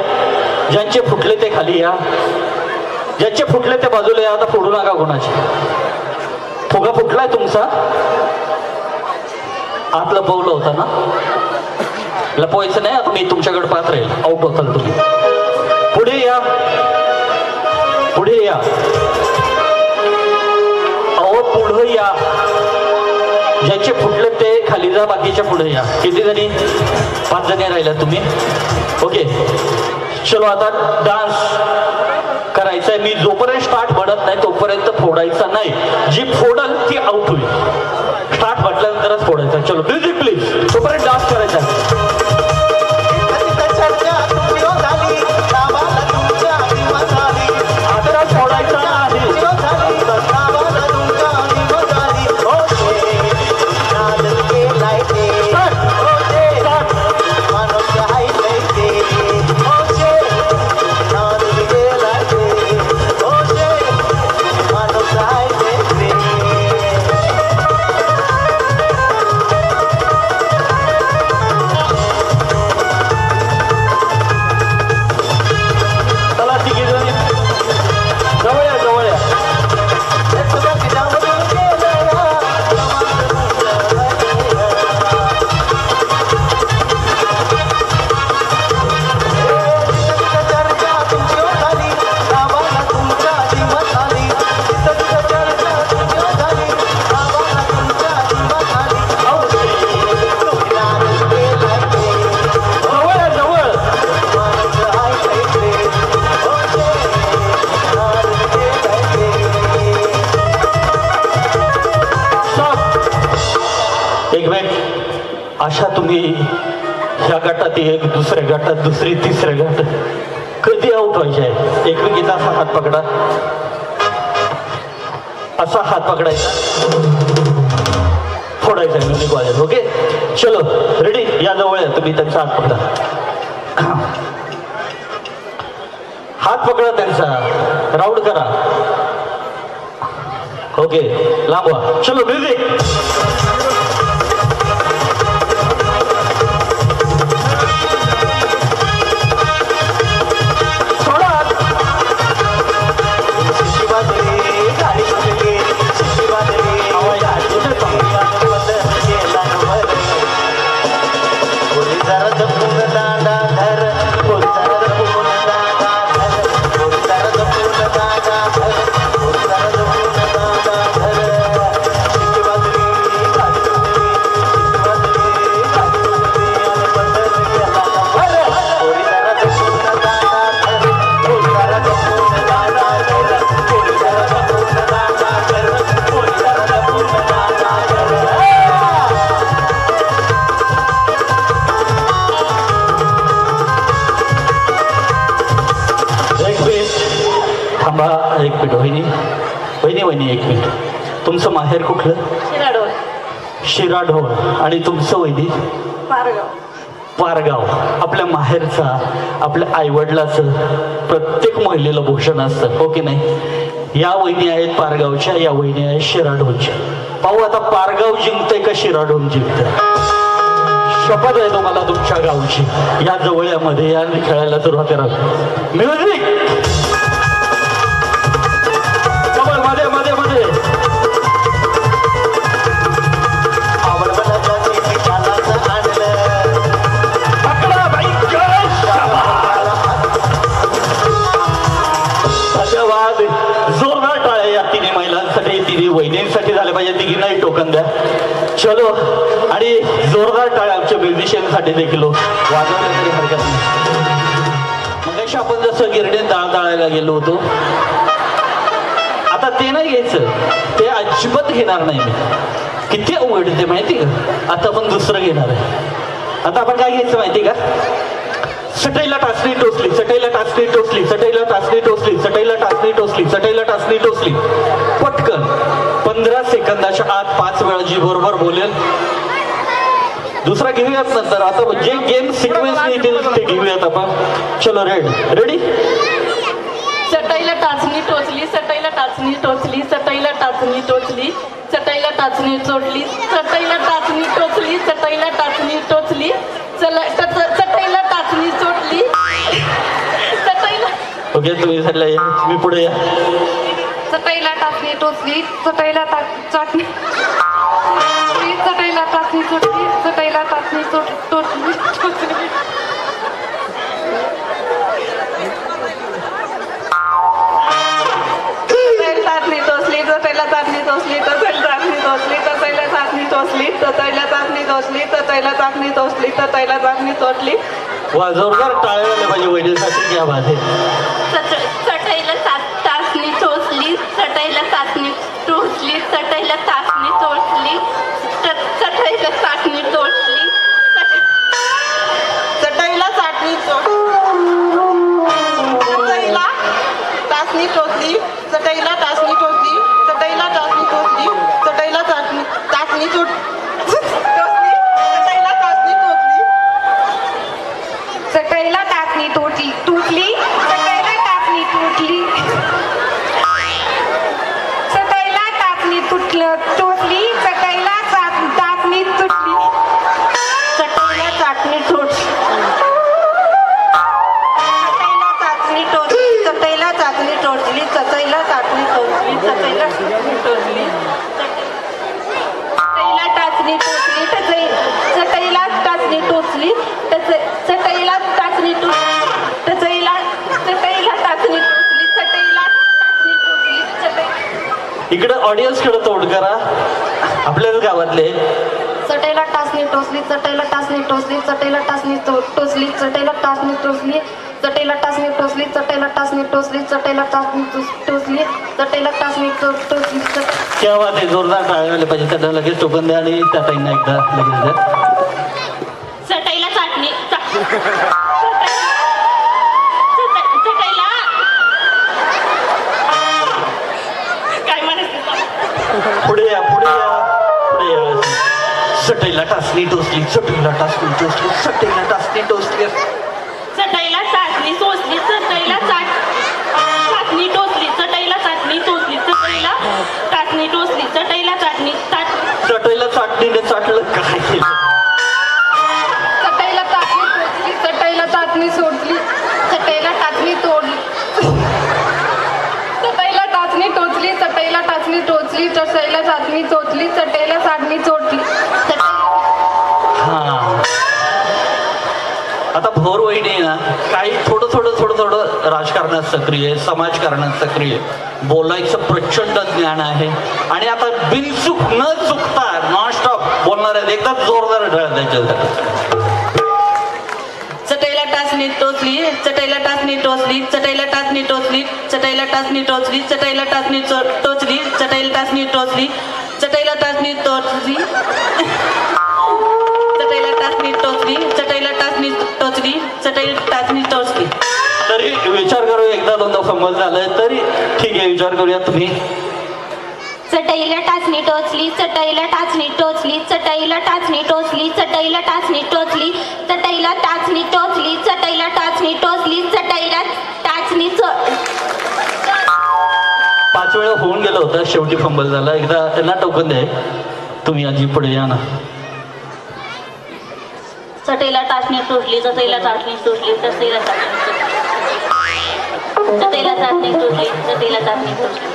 ज्यांचे फुटले ते खाली या. ज्यांचे फुटले ते बाजूला या. आता फोडू नका कोणाचे. फुगा फुटलाय तुमचा. आत लपवलं होता ना. लपवायचं नाही. आता मी तुमच्याकडे पाहत राहील. आउट होताल तुम्ही. पुढे या. पुढे या. अहो पुढे या. ज्यांचे फुटले ते खाली जा. बाकीच्या पुढे या. किती जणी. 5 जणी राहिल्या तुम्ही. ओके. चलो आता डान्स करायचा आहे. मी जोपर्यंत स्टार्ट म्हणत नाही तोपर्यंत फोडायचा नाही. जी फोडल ती आउट होईल. स्टार्ट म्हटल्यानंतर तसाच फोडायचा. चलो म्युझिक प्लीज. तोपर्यंत डान्स करायचा. आता फोडायचा नाही. चला तिघी जणी जवळ या जवळ या. जवळ या जवळ. एक मिनिट. अशा तुम्ही ह्या गटात एक, दुसऱ्या गटात दुसरी, तिसऱ्या गटात कधी आउट व्हायचे आहे? एकमेकीचा असा हात पकडा, असा हात पकडायचा, फोडायचा म्युझिक वाजेल. ओके चलो रेडी. या जवळ या तुम्ही. त्यांचा हात पकडा. हात पकडा त्यांचा. राऊंड करा. ओके लांब व्हा. चलो म्युझिक. थांबा एक मिनिट. वहिनी वहिनी वहिनी एक मिनिट. तुमचं माहेर कुठलं? शिराडोळ. शिराढोण. आणि तुमचं वहिनी? पारगाव. पारगाव. आपल्या माहेरचा, आपल्या आईवडिलाचं प्रत्येक महिलेला भूषण असतं, हो की नाही? या वहिनी आहेत पारगावच्या, या वहिनी आहेत शिराढोणच्या. पाहू आता पारगाव जिंकतंय का शिराढोण जिंकतंय. शपथ आहे तुम्हाला तुमच्या गावची. या जवळ्यामध्ये या खेळायला सुरुवात करा. म्युझिक. मध्ये मध्ये मध्ये धन्यवाद. जोरदार टाळ्या या तिन्ही महिलांसाठी, तिन्ही वहिनींसाठी झाले पाहिजे. तिघींनाही टोकन द्या. चलो. आणि जोरदार टाळ्या आमच्या म्युझिशियनसाठी देखील वाजवल्या तरी हरकत नाही. मगाशी आपण जसं गिरडीत डाळ डाळायला गेलो होतो, आता ते नाही घ्यायचं. ते अजिबात घेणार नाही मी. किती अवघड ते माहिती का. आता आपण दुसरं घेणार आहे. आता आपण काय घ्यायचं माहिती का. सटईला टाचणी टोचली, सटईला टाचणी टोचली, सटईला टाचणी टोचली, सटईला टाचणी टोचली, सटईला टाचणी टोचली. पटकन 15 सेकंदाच्या आत 5 वेळा जी बरोबर बोलेल. दुसरा घेऊयात नंतर. आता जे गेम सिक्वेन्स येतील ते घेऊयात आपण. चलो रेडी. चटईला टाचणी टोचली, चटईला टाचणी टोचली, चटईला टाचणी टोचली, चटईला टाचणी चोटली, चटईला टाचणी टोचली, चटईला टाचणी टोचली, चटईला टाचणी चोटली, चटईला. ओके तुम्ही झालं या. मी पुढे या. चटईला टाचणी टोचली, चटईला चाटणी, चटईला टाचणी चोटली, चटईला टाचणी टोचली. चाचणी टोचली, चटईला चाचणी टोचली, तसैला चाचणी टोचली, तसैला चाचणी टोचली, तसैला चाचणी टोचली, तसैला चाचणी टोचली, तसैला चाचणी टोचली. वा जोरदार टाळ्या झाल्या पाहिजे वहिनीसाठी. क्या बात आहे. चटईला टाचणी टोचली, चटईला चाचणी टोचली, चटईला चाचणी टोचली, चटईला टोचली चटईला टाचणी टोचली चटईला टाचणी टोचली चटईला टाचणी टोचली चटईला टाचणी टोचली चटईला टाचणी टोचली चटई इकडे ऑडियन्स कडे तोड करा, आपल्याच गावातले. चटईला टाचणी टोचली चटईला टाचणी टोचली चटईला टाचणी टोचली चटईला टाचणी टोचली चटईला टाचणी टोचली चटईला टाचणी टोचली चटईला टाचणी टोचली चटईला टाचणी टोचली. क्या बात आहे, जोरदार टाळ्या वाजल्या पाहिजे. त्यांना लगेच टोकन द्या आणि त्या ताईंना एकदा लगेच द्या. चटईला चाटणी चटईला काय म्हणायचं पुढे या पुढे या पुढे या. चटईला टाचणी टोचली चटईला टाचणी टोचली चटईला टाचणी टोचली चटईला चाचणी टोचली चटईला चाचणी टोचली चटईला चाचणी टोचली चटईला चाचणी टोचली चटईला चाचणी चटईला चाटणीने चाटलं काय केलं. चटईला चाचणी टोचली चटईला चाचणी सोडली चटईला टाचणी तोडली चटईला टाचणी टोचली चटईला टाचणी टोचली चटईला चाचणी चोचली चटईला चाचणी चोटली. हा आता भोर वहिनी आहे ना, काही थोडं राजकारणात सक्रिय, समाजकारणात सक्रिय, बोलायचं प्रचंड ज्ञान आहे आणि आता बिनचूक न चुकता नॉनस्टॉप बोलणार आहेत. एकदा जोरदार द्यायचं. चटईला टाचणी टोचली चटईला टाचणी टोचली चटईला टाचणी टोचली चटईला टाचणी टोचली चटईला टाचणी टोचली चटईला टाचणी टोचली चटईला टाचणी टोचली चटईला टाचणी टोचली चटईला टाचणी टोचली चटईला टाचणी टोचली. तरी विचार करू, एकदा दोनदा समज झालंय तरी ठीक आहे, विचार करूया. तुम्ही चटईला टाचणी टोचली चटईला टाचणी टोचली चटईला टाचणी टोचली चटईला टाचणी टोचली चटईला टाचणी टोचली चटईला टाचणी टोचली चटईला टाचणी 5 वेळा होऊन गेलं होतं, शेवटी फंबल झाला. एकदा त्यांना टोकन द्या. तुम्ही आजी पुढे या ना. चटईला टाचणी टोचली चटईला टाचणी टोचली चटईला टाचणी चटईला टाचणी टोचली चटईला टाचणी टोचली.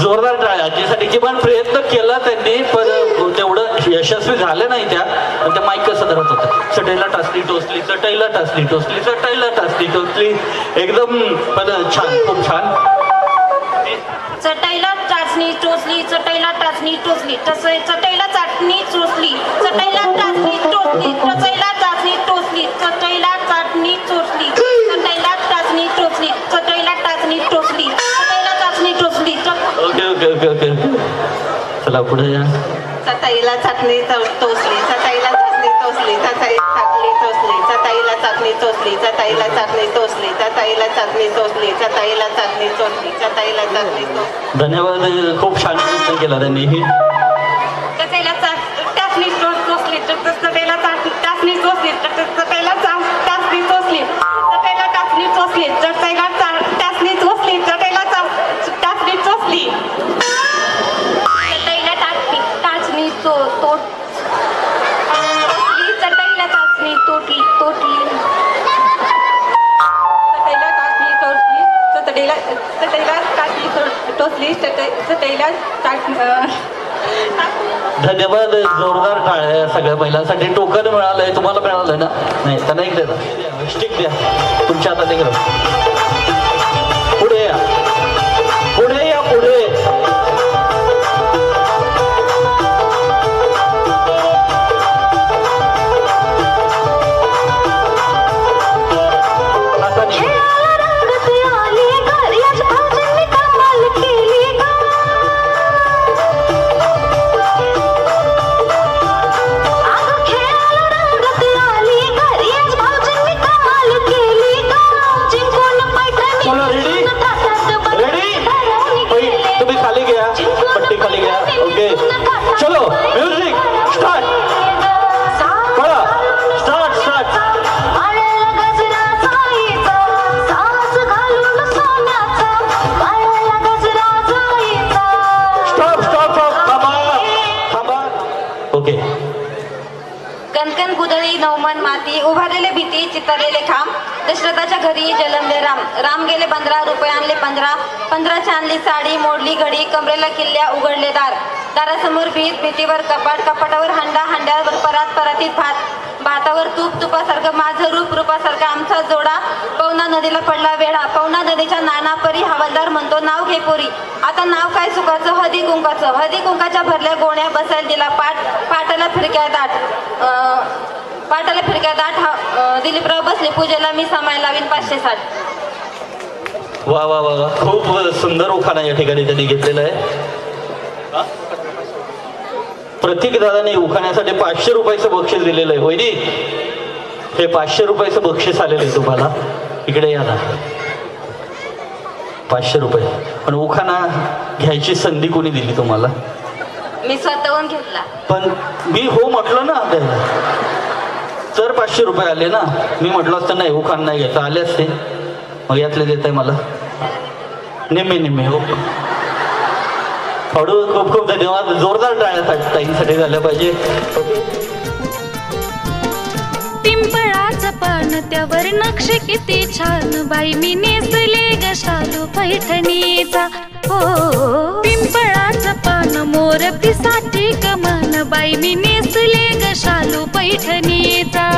जोरदार टाळ्या. आजीसाठी किमान प्रयत्न केला त्यांनी, पण तेवढं यशस्वी झालं नाही त्या. पण त्या माईक कसं धरत होतं. चटईला टाचणी टोचली चटईला टाचणी टोचली चटईला टाचणी टोचली. एकदम पण छान, खूप छान. चटईला टाचणी टोचली चटईला टाचणी टोचली चटईला चाटणी टोचली चटईला टाचणी टोचली चटईला टाचणी टोचली चटईला चाटणी टोचली चटईला टाचणी टोचली चटईला टाचणी टोचली चटईला टाचणी टोचली. ओके ओके ओके ओके चला पुढे या. चटईला चटणी टोचली चटईला चटणी टोचली चटईला चटणी टोचली चटईला चटणी टोचली चटईला चटणी टोचली चटईला चटणी टोचली चटईला चटणी टोचली चटईला चटणी टोचली. धन्यवाद. खूप छान प्रयत्न केला त्यांनी. चटईला टाचणी टोचली चटईला टाचणी टोचली चटईला टाचणी टोचली चटईला टाचणी टोचली चटईला टाचणी टोचली चटईला टाचणी टोचली चटईला टाचणी तोटली चटईला टाचणी तोटली चटईला टाचणी टोचली चटईला टाचणी टोचली चटईला धन्यवाद. जोरदार टाळ्या सगळ्या महिलांसाठी. टोकन मिळालंय, तुम्हाला मिळालंय ना? नाही, त्यांना एक द्या, स्टिक द्या तुमच्या हातात. एक पुढे या पुढे या पुढे. आता नाही. जिंकून नवमन माती उभारलेले भीती चितरलेले खांब दशरथाच्या घरी जलमले राम राम गेले 15 रुपये आणले 15 आणली साडी मोडली घडी कमरेला किल्ल्या उघडले दार दारासमोर भीत भीतीवर कपाट कपाटावर हंडा हंड्यावर परात परातीत भातावर तूप तुपासारखं माझं रूप रूपासारखा आमचा जोडा पवना नदीला पडला वेळा पवना नदीच्या नाना परी हवालदार म्हणतो नाव घे पोरी आता नाव काय चुकाचं हळदी कुंकाच्या भरल्या गोण्या बसायला दिला पाटाला फिरक्या दाट दिलीपराव बसले पूजेला मी समाय लावीन 560. वा वा वा वा खूप सुंदर उखाणा या ठिकाणी त्यांनी घेतलेला आहे. प्रत्येक दादाने उखाण्यासाठी 500 रुपयाचं बक्षीस दिलेलं आहे. वैदी हे 500 रुपयाचं बक्षीस आलेलं आहे तुम्हाला. इकडे या ना. 500 रुपये. पण उखाणा घ्यायची संधी कोणी दिली तुम्हाला? मी स्वतःहून घेतला. पण मी हो म्हटलं ना द्यायला तर 500 रुपये आले ना. मी म्हटलं असतं नाही उखाण नाही घ्यायचं आले असते. मग यातले देत आहे मला निम्मे हो. हळू खूप खूप धन्यवाद. जोरदार टाळ्या ताईंसाठी झाल्या पाहिजे. पिंपळाचं पान त्यावर नक्षी किती छान बाई मी नेसले ग शालू पैठणीचा हो पिंपळाचं पान मोर पिसाची कमान बाई मी नेसले ग शालू पैठणीचा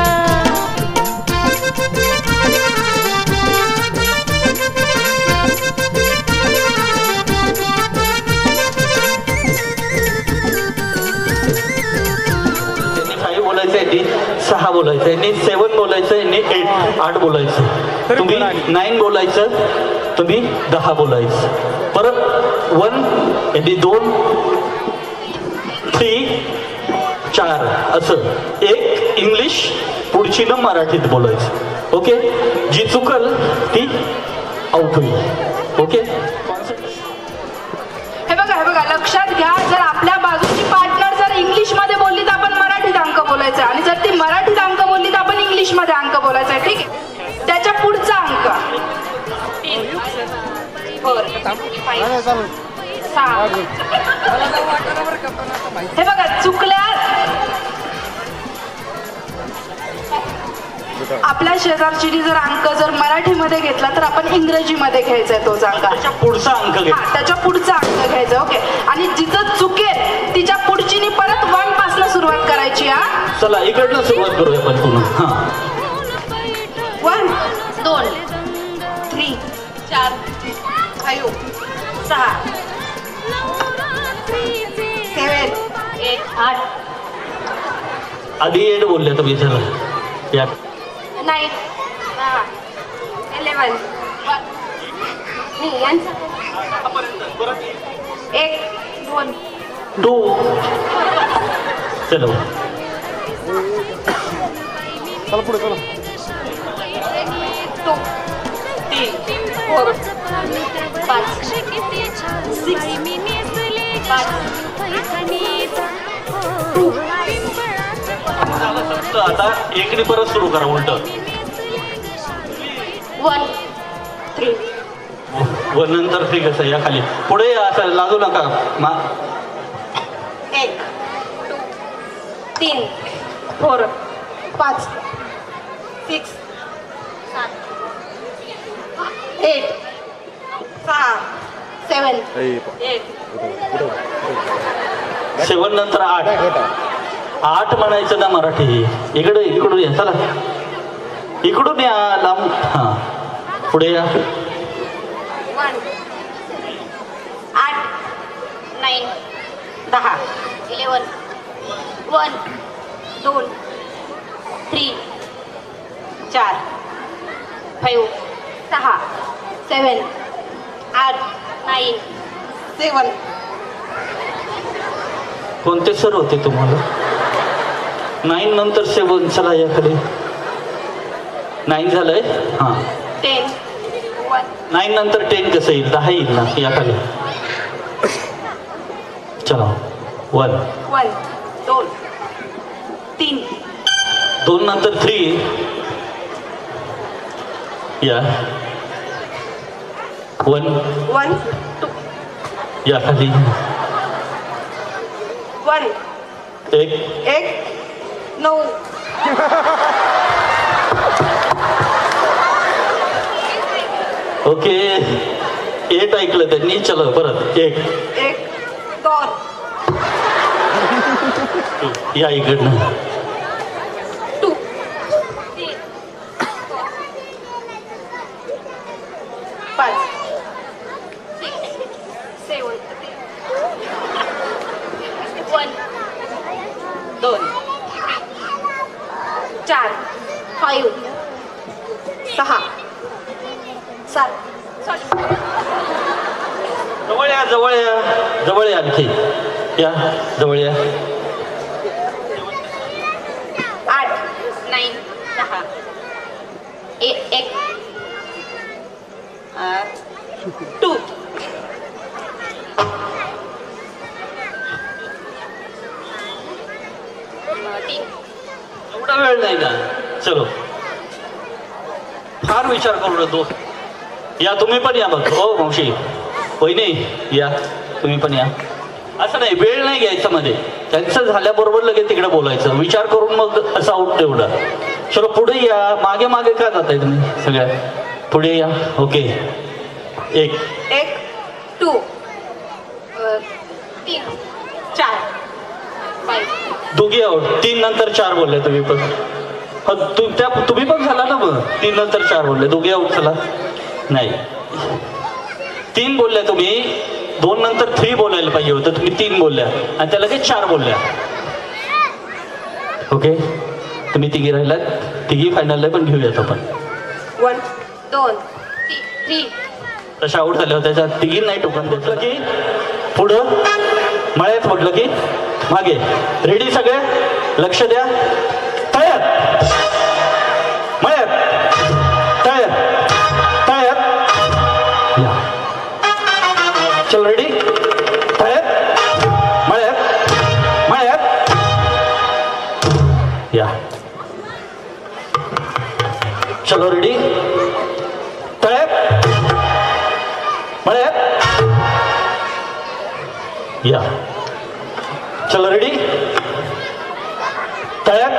बोलायचं 6 बोलायचं यांनी 7 बोलायचं यांनी 8 बोलायचं तुम्ही 9 बोलायचं तुम्ही 10 बोलायचं परत 1 यांनी 2 3 4 असं 1 इंग्लिश पुढची न मराठीत बोलायचं. ओके जी चुकल ती आउट होईल. ओके हे बघा लक्षात घ्या जर आपल्या बाजूची पार्टनर जर इंग्लिश मध्ये बोलली तर आपण मराठीत अंक बोलायचा आणि जर ती मराठीत अंक बोलली तर आपण इंग्लिश मध्ये अंक बोलायचा. ठीक आहे त्याच्या पुढचा अंक 6. हे बघा चुकल्या आपल्या शेजारची जर अंक जर मराठीमध्ये घेतला तर आपण इंग्रजीमध्ये घ्यायचा आहे तोच अंक. त्याच्या पुढचा अंक घ्या. त्याच्या पुढचा अंक घ्यायचा. ओके आणि जिचं चुकेल तिच्या पुढची परत 1 पासून सुरुवात करायची. हा चला इकडनं सुरुवात करूया आपण पुन्हा. 1 2 3 4 5 6 7 8 आधी 8 बोलल्या तुम्ही. चला या 9 11 1 2 2 चलो चला पुढे चला 2 3 4 5 6 आता 1 परत सुरू करा उलट. 1 3 1 नंतर 3 कसं या खाली पुढे असं लागू नका. 1 2 3 4 5 6 7 8 6 7 8 7 नंतर 8 म्हणायचं ना मराठी. इकडून या चला इकडून या लांब. हा पुढे या. 1 8 9 10 11 1 2 3 4 5 6 7 8 9 7 कोणते सर होते तुम्हाला? 9 नंतर 7 चला या खाली. 9 झालंय. हा 10 9 नंतर 10 कसं येईल? 10 येईल ना या खाली. चला 1 1 2 3 2 नंतर 3 या 1 1 या खाली. 1 1 9 ओके 8 ऐकलं त्यांनी. चलो परत 1 1 2 या इकडनं. 2 5 7 1 2 4 5 6 7 जवळ या जवळ या जवळ या आणखी या जवळ या. 8 9 10 1 2 3 एवढा वेळ नाही का. चलो फार विचार करू नका. या तुम्ही पण या बघ. हो मावशी वहिनी या तुम्ही पण या. असं नाही वेळ नाही घ्यायचा मध्ये. त्यांचं झाल्याबरोबर लगेच तिकडे बोलायचं. विचार करून मग असं आउट तेवढा. चलो पुढे या. मागे मागे का जाताय तुम्ही सगळ्या. पुढे या. ओके 1 1 2 3 4 5 दोघी आहोत. 3 नंतर 4 बोलले तुम्ही पण. तुम्ही पण झाला ना मग. 3 नंतर 4 बोलले. दोघी आहोत चला. नाही 3 बोलल्या तुम्ही. 2 नंतर 3 बोलायला पाहिजे होतं. तुम्ही 3 बोलल्या आणि त्या लगेच 4 बोलल्या. ओके तुम्ही तिघी राहिलात. तिघी फायनलला पण घेऊयात आपण. 1 2 3 तशा आऊट झाल्या होत्या. त्या तिघी नाही टोकन द्यायचं की पुढं मळ्यात म्हटलं की मागे. रेडी सगळे लक्ष द्या. तयार मळ्यात तयार तयार या. चल रेडी तयार मळ्यात मळ्यात या. चलो रेडी तयार मळ्यात या. चलो रेडी तयार.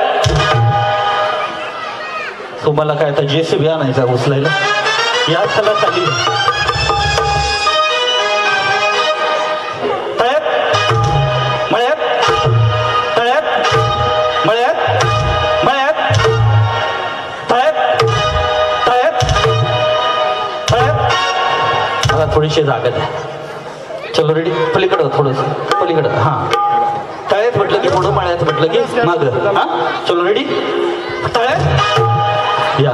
तुम्हाला काय आता JCB आणायचा उचलायला. या चला खाली. तयार मळ्यात तयार मळ्यात मळ्यात तयार तयार तयार. मला थोडीशी जागा द्या. चलो रेडी पलीकडं थोडंसं पलीकडं. हां तळ्यात म्हटलं की पुढं मळ्यात म्हटलं की मागं. हां चलो रेडी तळ्यात या.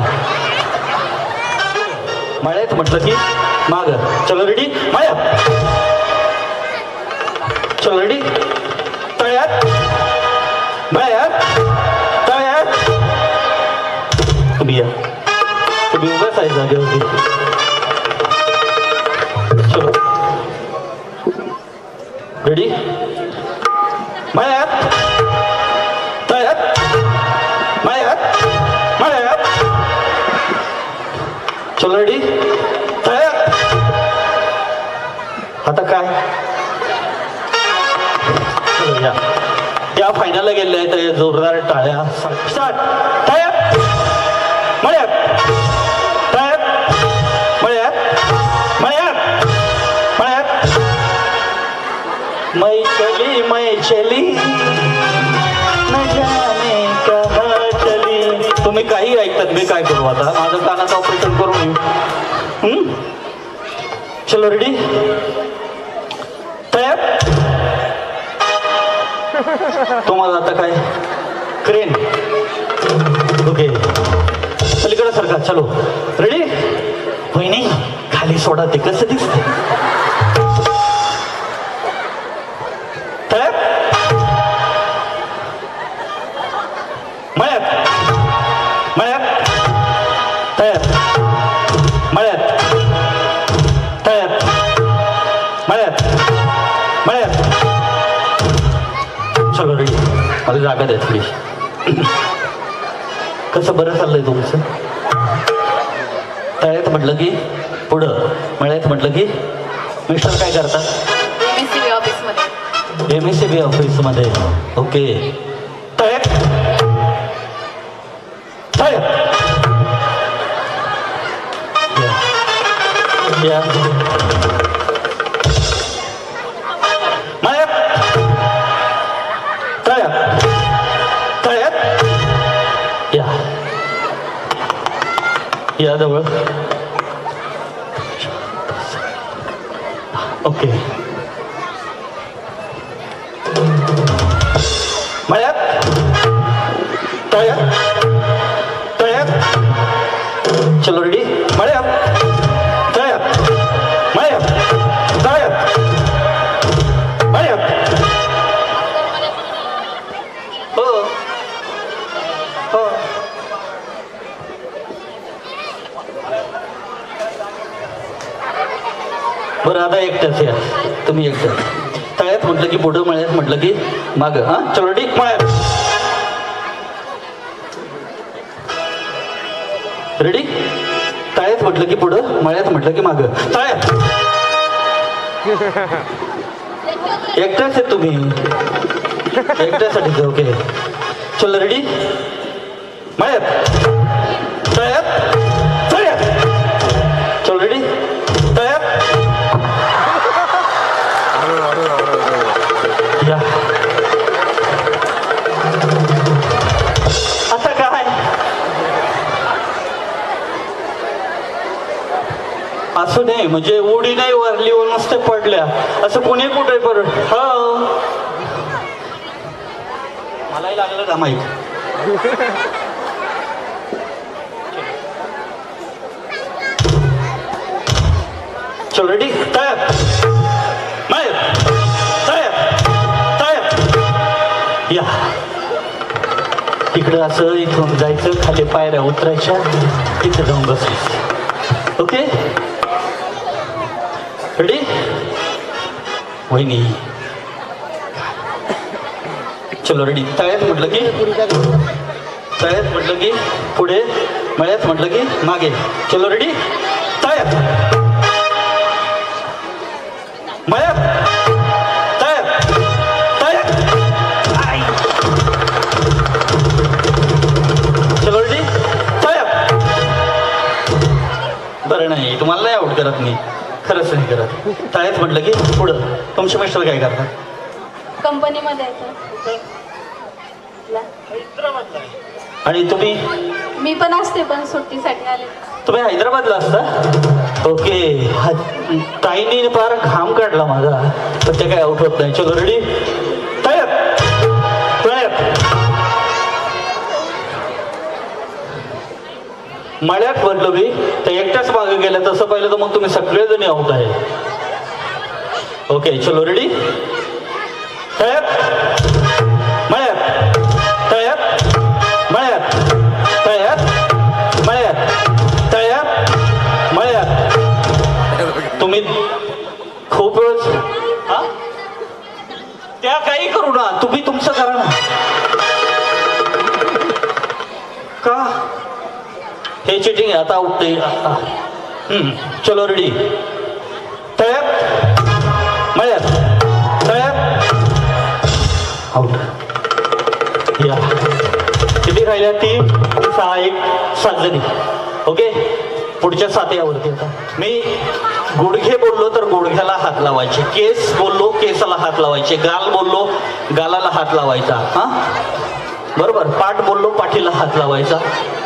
मळ्यात म्हटलं की मागं. चलो रेडी मळ्यात. चलो रेडी तळ्यात मळ्यात तळ्यात. तुम्ही या. तुम्ही उगाच आहे जागेवरती. चलो रेडी मळ्यात तळ्यात मळ्यात मळ्यात. चलो रेडी तळ्यात. आता काय चलो या. या फायनलला गेले आहेत. तर जोरदार टाळ्या. स्टार्ट तळ्यात मळ्यात तळ्यात मळ्यात मळ्यात मळ्यात. मैं चली न जाने कहाँ चली. तुम्ही काही ऐकतात. मी काय करू आता. माझं कानाचं ऑपरेशन करून येऊ. चलो रेडी तयार. तुम्हाला आता काय क्रेन. ओके पलीकडे सरका. चलो रेडी. वहिनी खाली सोडा. ते कसं दिसतं. तयार मळ्यात मळ्यात तयार मळ्यात तयार मळ्यात मळ्यात. चलो रेडी. मला जागा द्या थोडी. कसं बरं चाललंय तुमचं. तळ्यात म्हटलं की पुढं मळ्यात म्हटलं की मिस्टर काय करतात. ऑफिसमध्ये MSCB ऑफिसमध्ये. ओके तळ्यात या माया तळ्यात तळ्यात या जवळ ओके मळ्यात तळ्यात तळ्यात चलो रेडी मळ्यात तळ्यात मळ्यात तळ्यात मळ्यात हो हो बरं आता एकटाच या तुम्ही एकटाच तळ्यात म्हटलं की पुढं मळ्यात म्हटलं की माग हा चलो रेडी मळ्यात रेडी तळ्यात म्हटलं की पुढं मळ्यात म्हटलं की माग तळ्यात एकटाच आहे तुम्ही एकट्यासाठी ओके चलो रेडी मळ्यात तळ्यात तळ्यात चलो रेडी तळ्यात या आता काय असं नाही म्हणजे उडी नाही वरली नसते पडल्या असं कोणी कुठे परत हो मलाही लागलं ना माहीत चल रेडी तयार माहीत तयार तयार या इकडं असं इथून जायचं खाली पायऱ्या उतरायच्या इथे जाऊन बसायचं ओके रेडी वहिनी चलो रेडी तळ्यात म्हटलं की तळ्यात म्हटलं की पुढे मळ्यात म्हटलं की मागे चलो रेडी तळ्यात मळ्यात तळ्यात तळ्यात चलो रेडी तळ्यात बरं नाही तुम्हाला नाही आउट करत मी खरंच नाही करत तळ्यात म्हटलं की पुढं तुमचे मिस्टर काय करतात कंपनीमध्ये आणि तुम्ही मी पण असते पण सुट्टीसाठी आले तुम्ही हैदराबादला असता ओके ताईने फार घाम काढला माझा पण ते काय आउट होत नाही चलो रेडी तळ्यात तळ्यात मळ्यात म्हटलं मी तर एकट्याच मागे गेल्या तसं पाहिलं तर मग तुम्ही सगळेजण आउट आहे ओके चलो रेडी तळ्यात मळ्यात तळ्यात मळ्यात तळ्यात मळ्यात तळ्यात मळ्यात तुम्ही खूप वेळ हा त्या काही करू ना तुम्ही तुमचं करा ना का हे चिटिंग आहे आता उठते चलो रेडी तळ्यात मळ्यात तळ्यात आउट या किती राहिल्या 3 6 1 7 जणी ओके पुढच्या 7 यावरती आता मी गुडघे बोललो तर गुडघ्याला हात लावायचे केस बोललो केसाला हात लावायचे गाल बोललो गालाला हात लावायचा हा बरोबर पाठ बोललो पाठीला हात लावायचा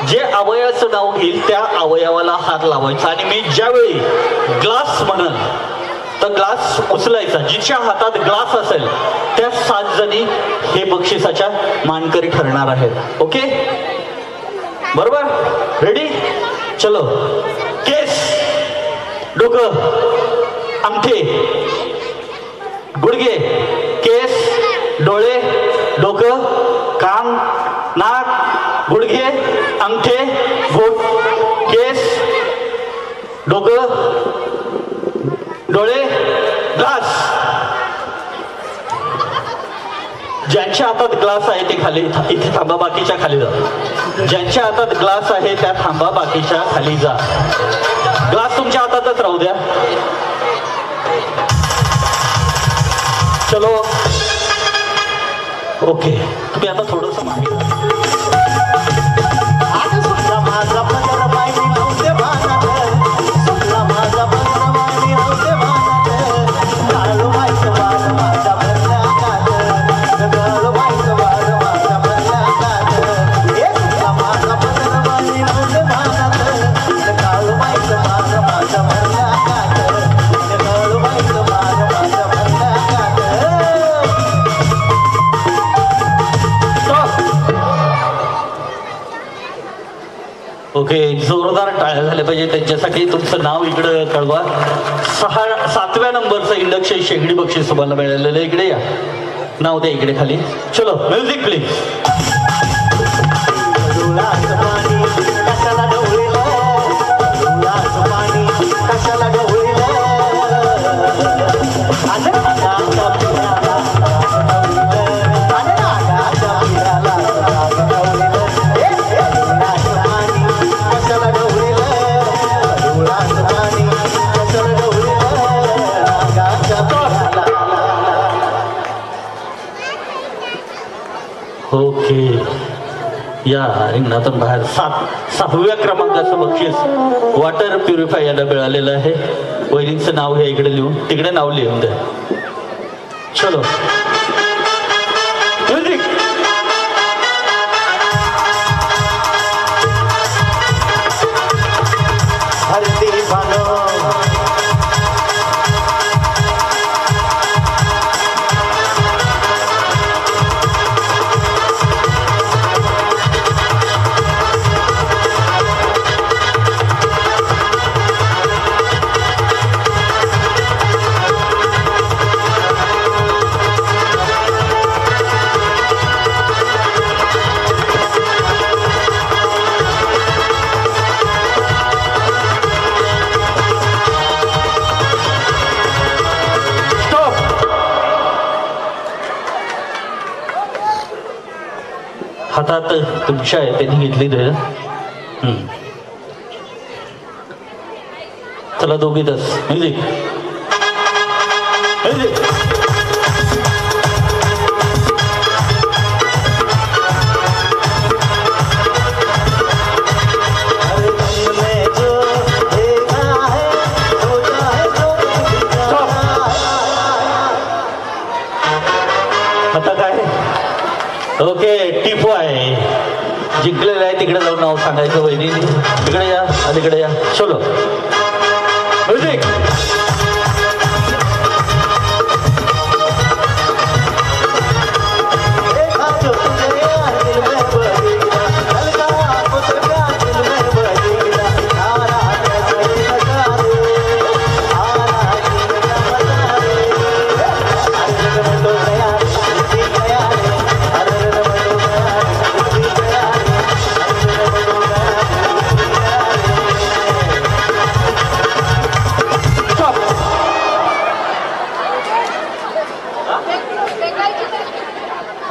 जे अवयवाचं नाव घेईल त्या अवयवाला हात लावायचा आणि मी ज्यावेळी ग्लास म्हणल तर ग्लास उचलायचा जिच्या हातात ग्लास असेल त्या 7 जणी हे बक्षिसाच्या मानकरी ठरणार आहेत ओके बरोबर रेडी चलो केस डोकं अंगठे गुडघे केस डोळे डोकं कान नाक गुडघे अंगठे बोट केस डोकं डोळे ग्लास ज्यांच्या हातात ग्लास आहे ते खाली इथे थांबा बाकीच्या खाली जा ज्यांच्या हातात ग्लास आहे त्या थांबा बाकीच्या खाली जा ग्लास तुमच्या हातातच राहू द्या चलो ओके तुम्ही आता थोडंसं मागे माझा ओके, जोरदार टाळ्या झाल्या पाहिजे त्यांच्यासाठी. तुमचं नाव इकडं कळवा. 7व्या नंबरचं इंडक्शन शेगडी बक्षीस तुम्हाला मिळालेलं. इकडे या, नाव द्या इकडे खाली. चलो म्युझिक प्लीज. ओके, या रिंगणातून बाहेर 7व्या क्रमांकाचं बक्षीस वॉटर प्युरिफाय याला मिळालेलं आहे. वहिनींचं नाव हे इकडे लिहून, तिकडे नाव लिहून द्या. चलो म्युझिक. हातात तुमच्या आहे त्यांनी घेतली ते. चला दोघीतच म्युझिक. म्युझिक. आता काय? ओके, टिपो आहे जिंकलेलं आहे. तिकडे जाऊन नाव सांगायचं वहिनी. तिकडे या, अलीकडे या. चलो म्युझिक.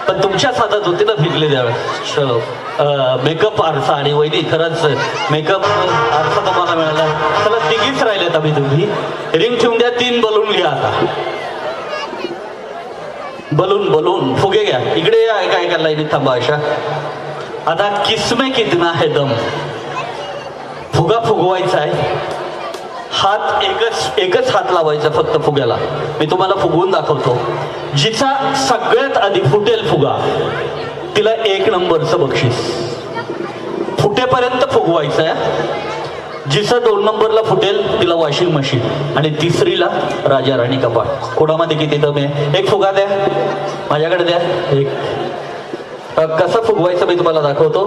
पण तुमच्या हातात होती ना फिरले त्यावेळेस. चलो मेकअप आरसा आणि वैदी खरंच मेकअप आरसा तुम्हाला मिळाला. चला तिघीच राहिलेत आम्ही. तुम्ही रिंग ठेवून द्या. 3 बलून घ्या. आता बलून फुगे घ्या. इकडे या. एका लाईनीत थांबा अशा. आता किसमे कितना है दम. फुगा फुगवायचा आहे. हात एकच हात लावायचा फक्त फुग्याला. मी तुम्हाला फुगवून दाखवतो. जिचा सगळ्यात आधी फुटेल फुगा तिला 1 नंबरचं बक्षीस. फुटेपर्यंत फुगवायचं आहे. जिचा 2 नंबरला फुटेल तिला वॉशिंग मशीन आणि तिसरीला राजा राणी कपाट. कोणामध्ये किती दम आहे? 1 फुगा द्या माझ्याकडे द्या. 1 कसं फुगवायचं मी तुम्हाला दाखवतो.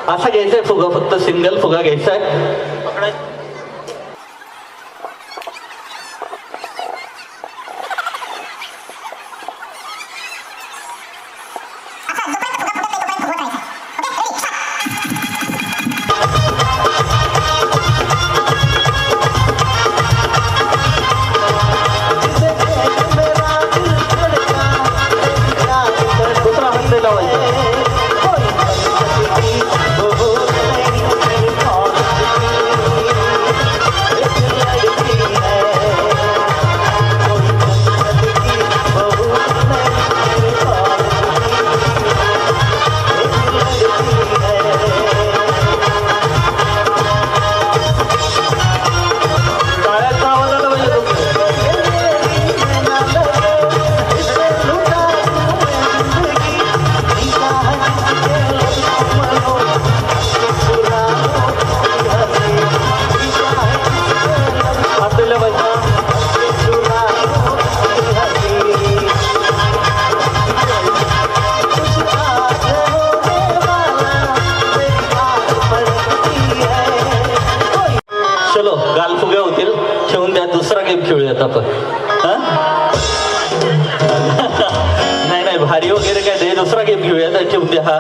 असा घ्यायचंय फुगा. फक्त सिंगल फुगा घ्यायचा आहे. पकडायचं. वगैरे काय ते दुसरा गेम घेऊया ठेवून द्या हा.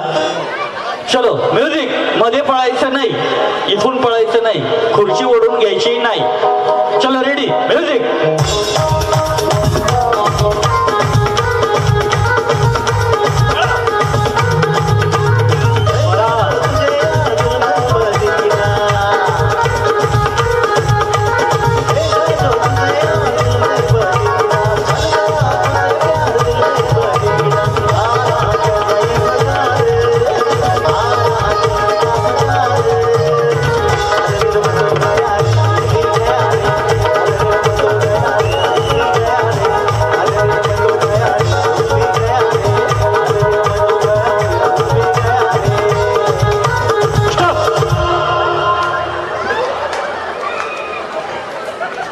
चलो म्युझिक. मध्ये पळायचं नाही, इथून पळायचं नाही, खुर्ची ओढून घ्यायची नाही. चलो रेडी म्युझिक.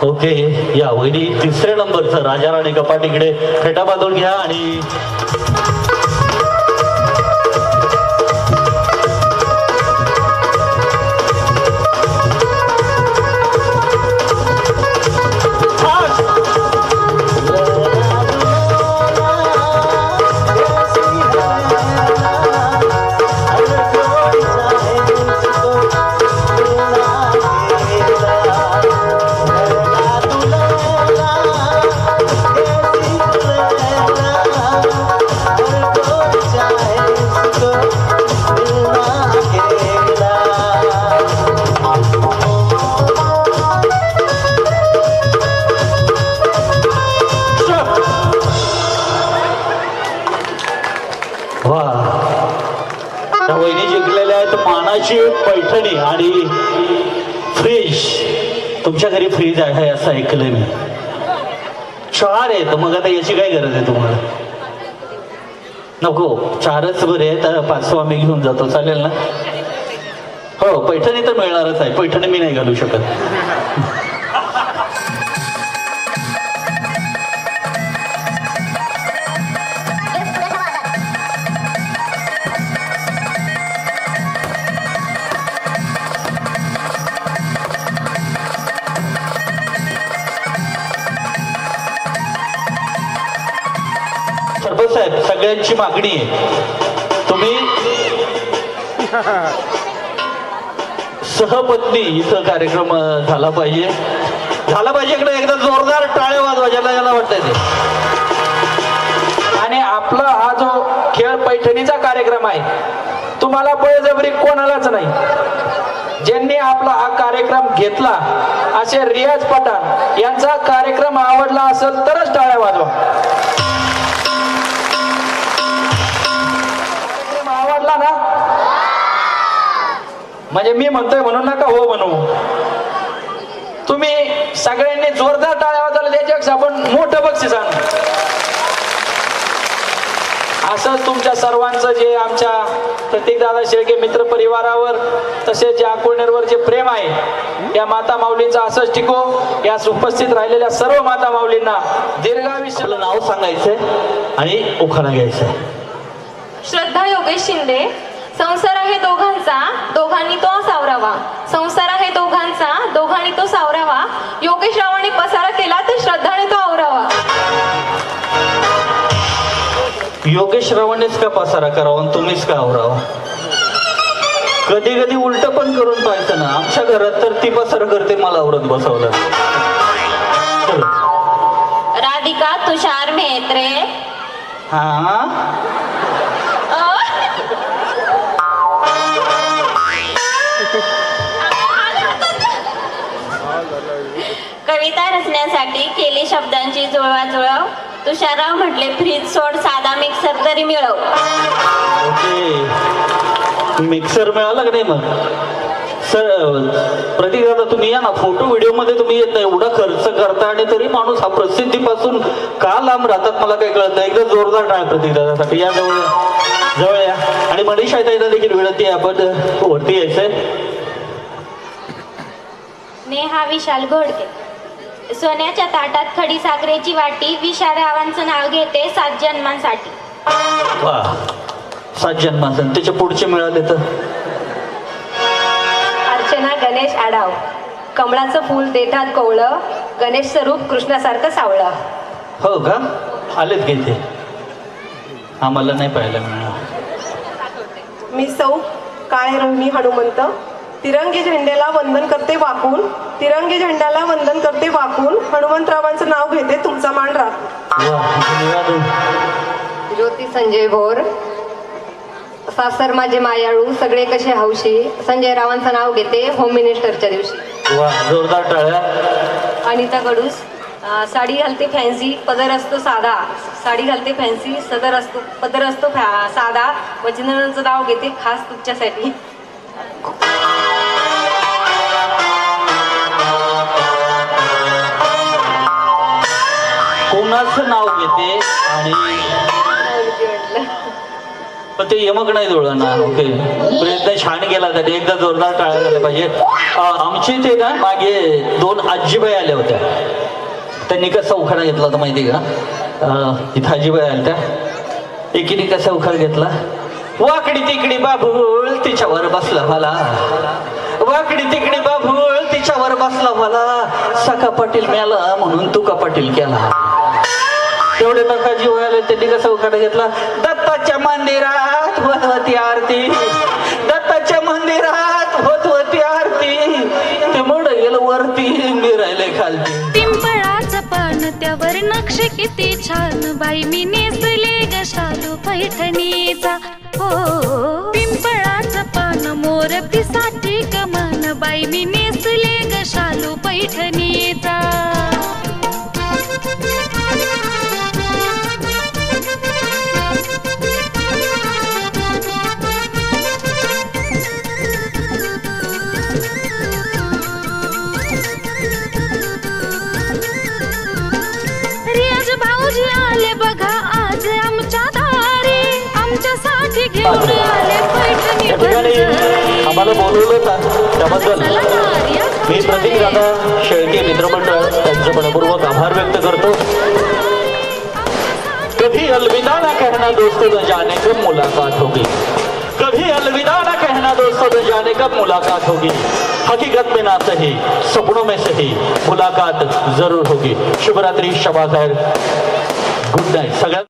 ओके या वहिनी तिसऱ्या नंबरचं राजा राणी कपाट इकडे फेटा बांधून घ्या आणि पैठणी आणि फ्रीज. तुमच्या घरी फ्रीज आहे असं ऐकलंय मी. 4 आहेत मग आता याची काय गरज आहे तुम्हाला? नको 4च बरे आहेत, 5वा मी घेऊन जातो चालेल ना? हो पैठणी तर मिळणारच आहे, पैठणी मी नाही घालू शकत. साहेब सगळ्यांची मागणी आहे, तुम्ही सहपत्नी इथं कार्यक्रम झाला पाहिजे. इकडे एकदा जोरदार टाळ्या वाजवा ज्याला ज्याला वाटतंय ते. आणि आपला हा जो खेळ पैठणीचा कार्यक्रम आहे, तुम्हाला बळजबरी कोणालाच नाही. ज्यांनी आपला हा कार्यक्रम घेतला असे रियाज पठाण यांचा कार्यक्रम आवडला असेल तरच टाळ्या वाजवा. आवडला ना म्हणजे मी म्हणतोय म्हणून नका हो म्हणू. तुम्ही सगळ्यांनी जोरदार टाळ्या वाजवल्या त्याच्यापेक्षा आपण मोठं बक्षीस आणू. असंच तुमच्या सर्वांचं जे आमच्या प्रतीकदादा शेळके मित्र परिवारावर तसेच या अकुळनेरवर जे प्रेम आहे त्या माता माऊलींचा असंच टिको. या उपस्थित राहिलेल्या सर्व माता माऊलींना दीर्घायुष्याला नाव सांगायचंय आणि उखाणा घ्यायचंय. श्रद्धा योगेश शिंदे. संसार आहे दोघांचा, दोघांनी तो सावरावा. संसार आहे दोघांचा, दोघांनी तो सावरावा. योगेश रावाने पसारा केला तर श्रद्धाने तो आवरावा. योगेश रावानेच का पसारा करावा आणि तुम्हीच का आवरावा? कधी कधी उलट पण करून पाहायचं ना. आमच्या घरात तर ती पसारा करते, मला आवरत बसवलं. राधिका तुषार मेहत्रे. हा कविता रचण्यासाठी केली शब्दांची जुळवाजुळव. तुषारराव म्हटले फ्रीज सोड, साधा मिक्सर तरी मिळव. ओके मिक्सर मिळाला का नाही? मग सर प्रतीक दादा तुम्ही या ना. फोटो व्हिडिओ मध्ये तुम्ही येत नाही, एवढा खर्च करता आणि तरी माणूस हा प्रसिद्धीपासून का लांब राहतात मला काही कळत नाही. एकदा जोरदार टाळ प्रतीक दादासाठी. या जवळ या. आणि मनीषा ताईला देखील विनंती आहे, आपण वरती यायचंय. नेहा विशाल घोडके. सोन्याच्या ताटात खडी साखरेची वाटी. विशारावांचं नाव घेते 7 जन्मांसाठी. वा 7 जन्मांसाठी. त्याच्या पुढचे मिळाले तर अर्चना गणेश आडाव. कमळाचं फूल देठात कोवळं, गणेश स्वरूप कृष्णासारखं सावळं. हो का? आलेत घेते. आम्हाला नाही पाहायला मिळणार. मी सौ काळे रोहिणी हनुमंत तिरंगी झेंड्याला वंदन करते वाकून, तिरंगी झेंड्याला वंदन करते वाकून, हनुमंतरावांचं नाव घेते तुमचा मान राखून. वा, धन्यवाद. ज्योती संजय भोर सासर माझे मायाळू सगळे कसे हौशी, संजय रावांचं नाव घेते होम मिनिस्टरच्या दिवशी. वा, जोरदार टाळ्या. अनिता कडूस साडी घालते फॅन्सी पदर असतो साधा, साडी घालते फॅन्सी पदर असतो साधा, वचनांचं नाव घेते खास तुमच्यासाठी. कोणाचं नाव घेते आणि पण ते यमक नाही जुळलं ना. ओके, प्रयत्न छान केला त्याने. एकदा जोरदार टाळ्या झाल्या पाहिजे. आमची ते ना मागे 2 आजीबाई आल्या होत्या. त्यांनी कसा उखाणा घेतला होता माहिती का? इथं आजीबाई आल्या त्या. एकीने कसा उखाणा घेतला? वाकडी तिकडी बाभूळ तिच्यावर बसला मला, वाकडी तिकडी बाभूळ तिच्यावर बसला मला, सखा पाटील मेला म्हणून तुका पाटील केला. तेवढे नका जीव आले. त्यांनी कसा उखाणा घेतला? दत्ताच्या मंदिरात होत होती आरती, दत्ताच्या मंदिरात होत होती आरती, ते मोड गेलं वरती मी राहिले खालती. पिंपळाचं पान त्यावर नक्षी किती छान, बाई मी नेसले ग शालू पैठणीचा. हो, पिंपळाचं पान मोर पिसाची कमान, बाई मी नेसले ग शालू पैठणीचा. रियाज भाऊजी आले बघा आज आमच्या दारी, आमच्यासाठी घेऊन आले पैठणी भरजरी. आम्हाला बोलवलं होतं त्याबद्दल मी प्रतीक दादा शेळके मित्रमंडळ त्यांचं मनपूर्वक आभार व्यक्त करतो. कभी अलविदा ना कहना दोस्तों न जाने कब मुलाकात होगी, कभी अलविदा ना कहना दोस्तों न जाने कब मुलाकात होगी, हकीकत में ना सही सपनों में सही मुलाकात जरूर होगी. शुभरात्रि, शबा खैर, गुड नाईट सगळ्या.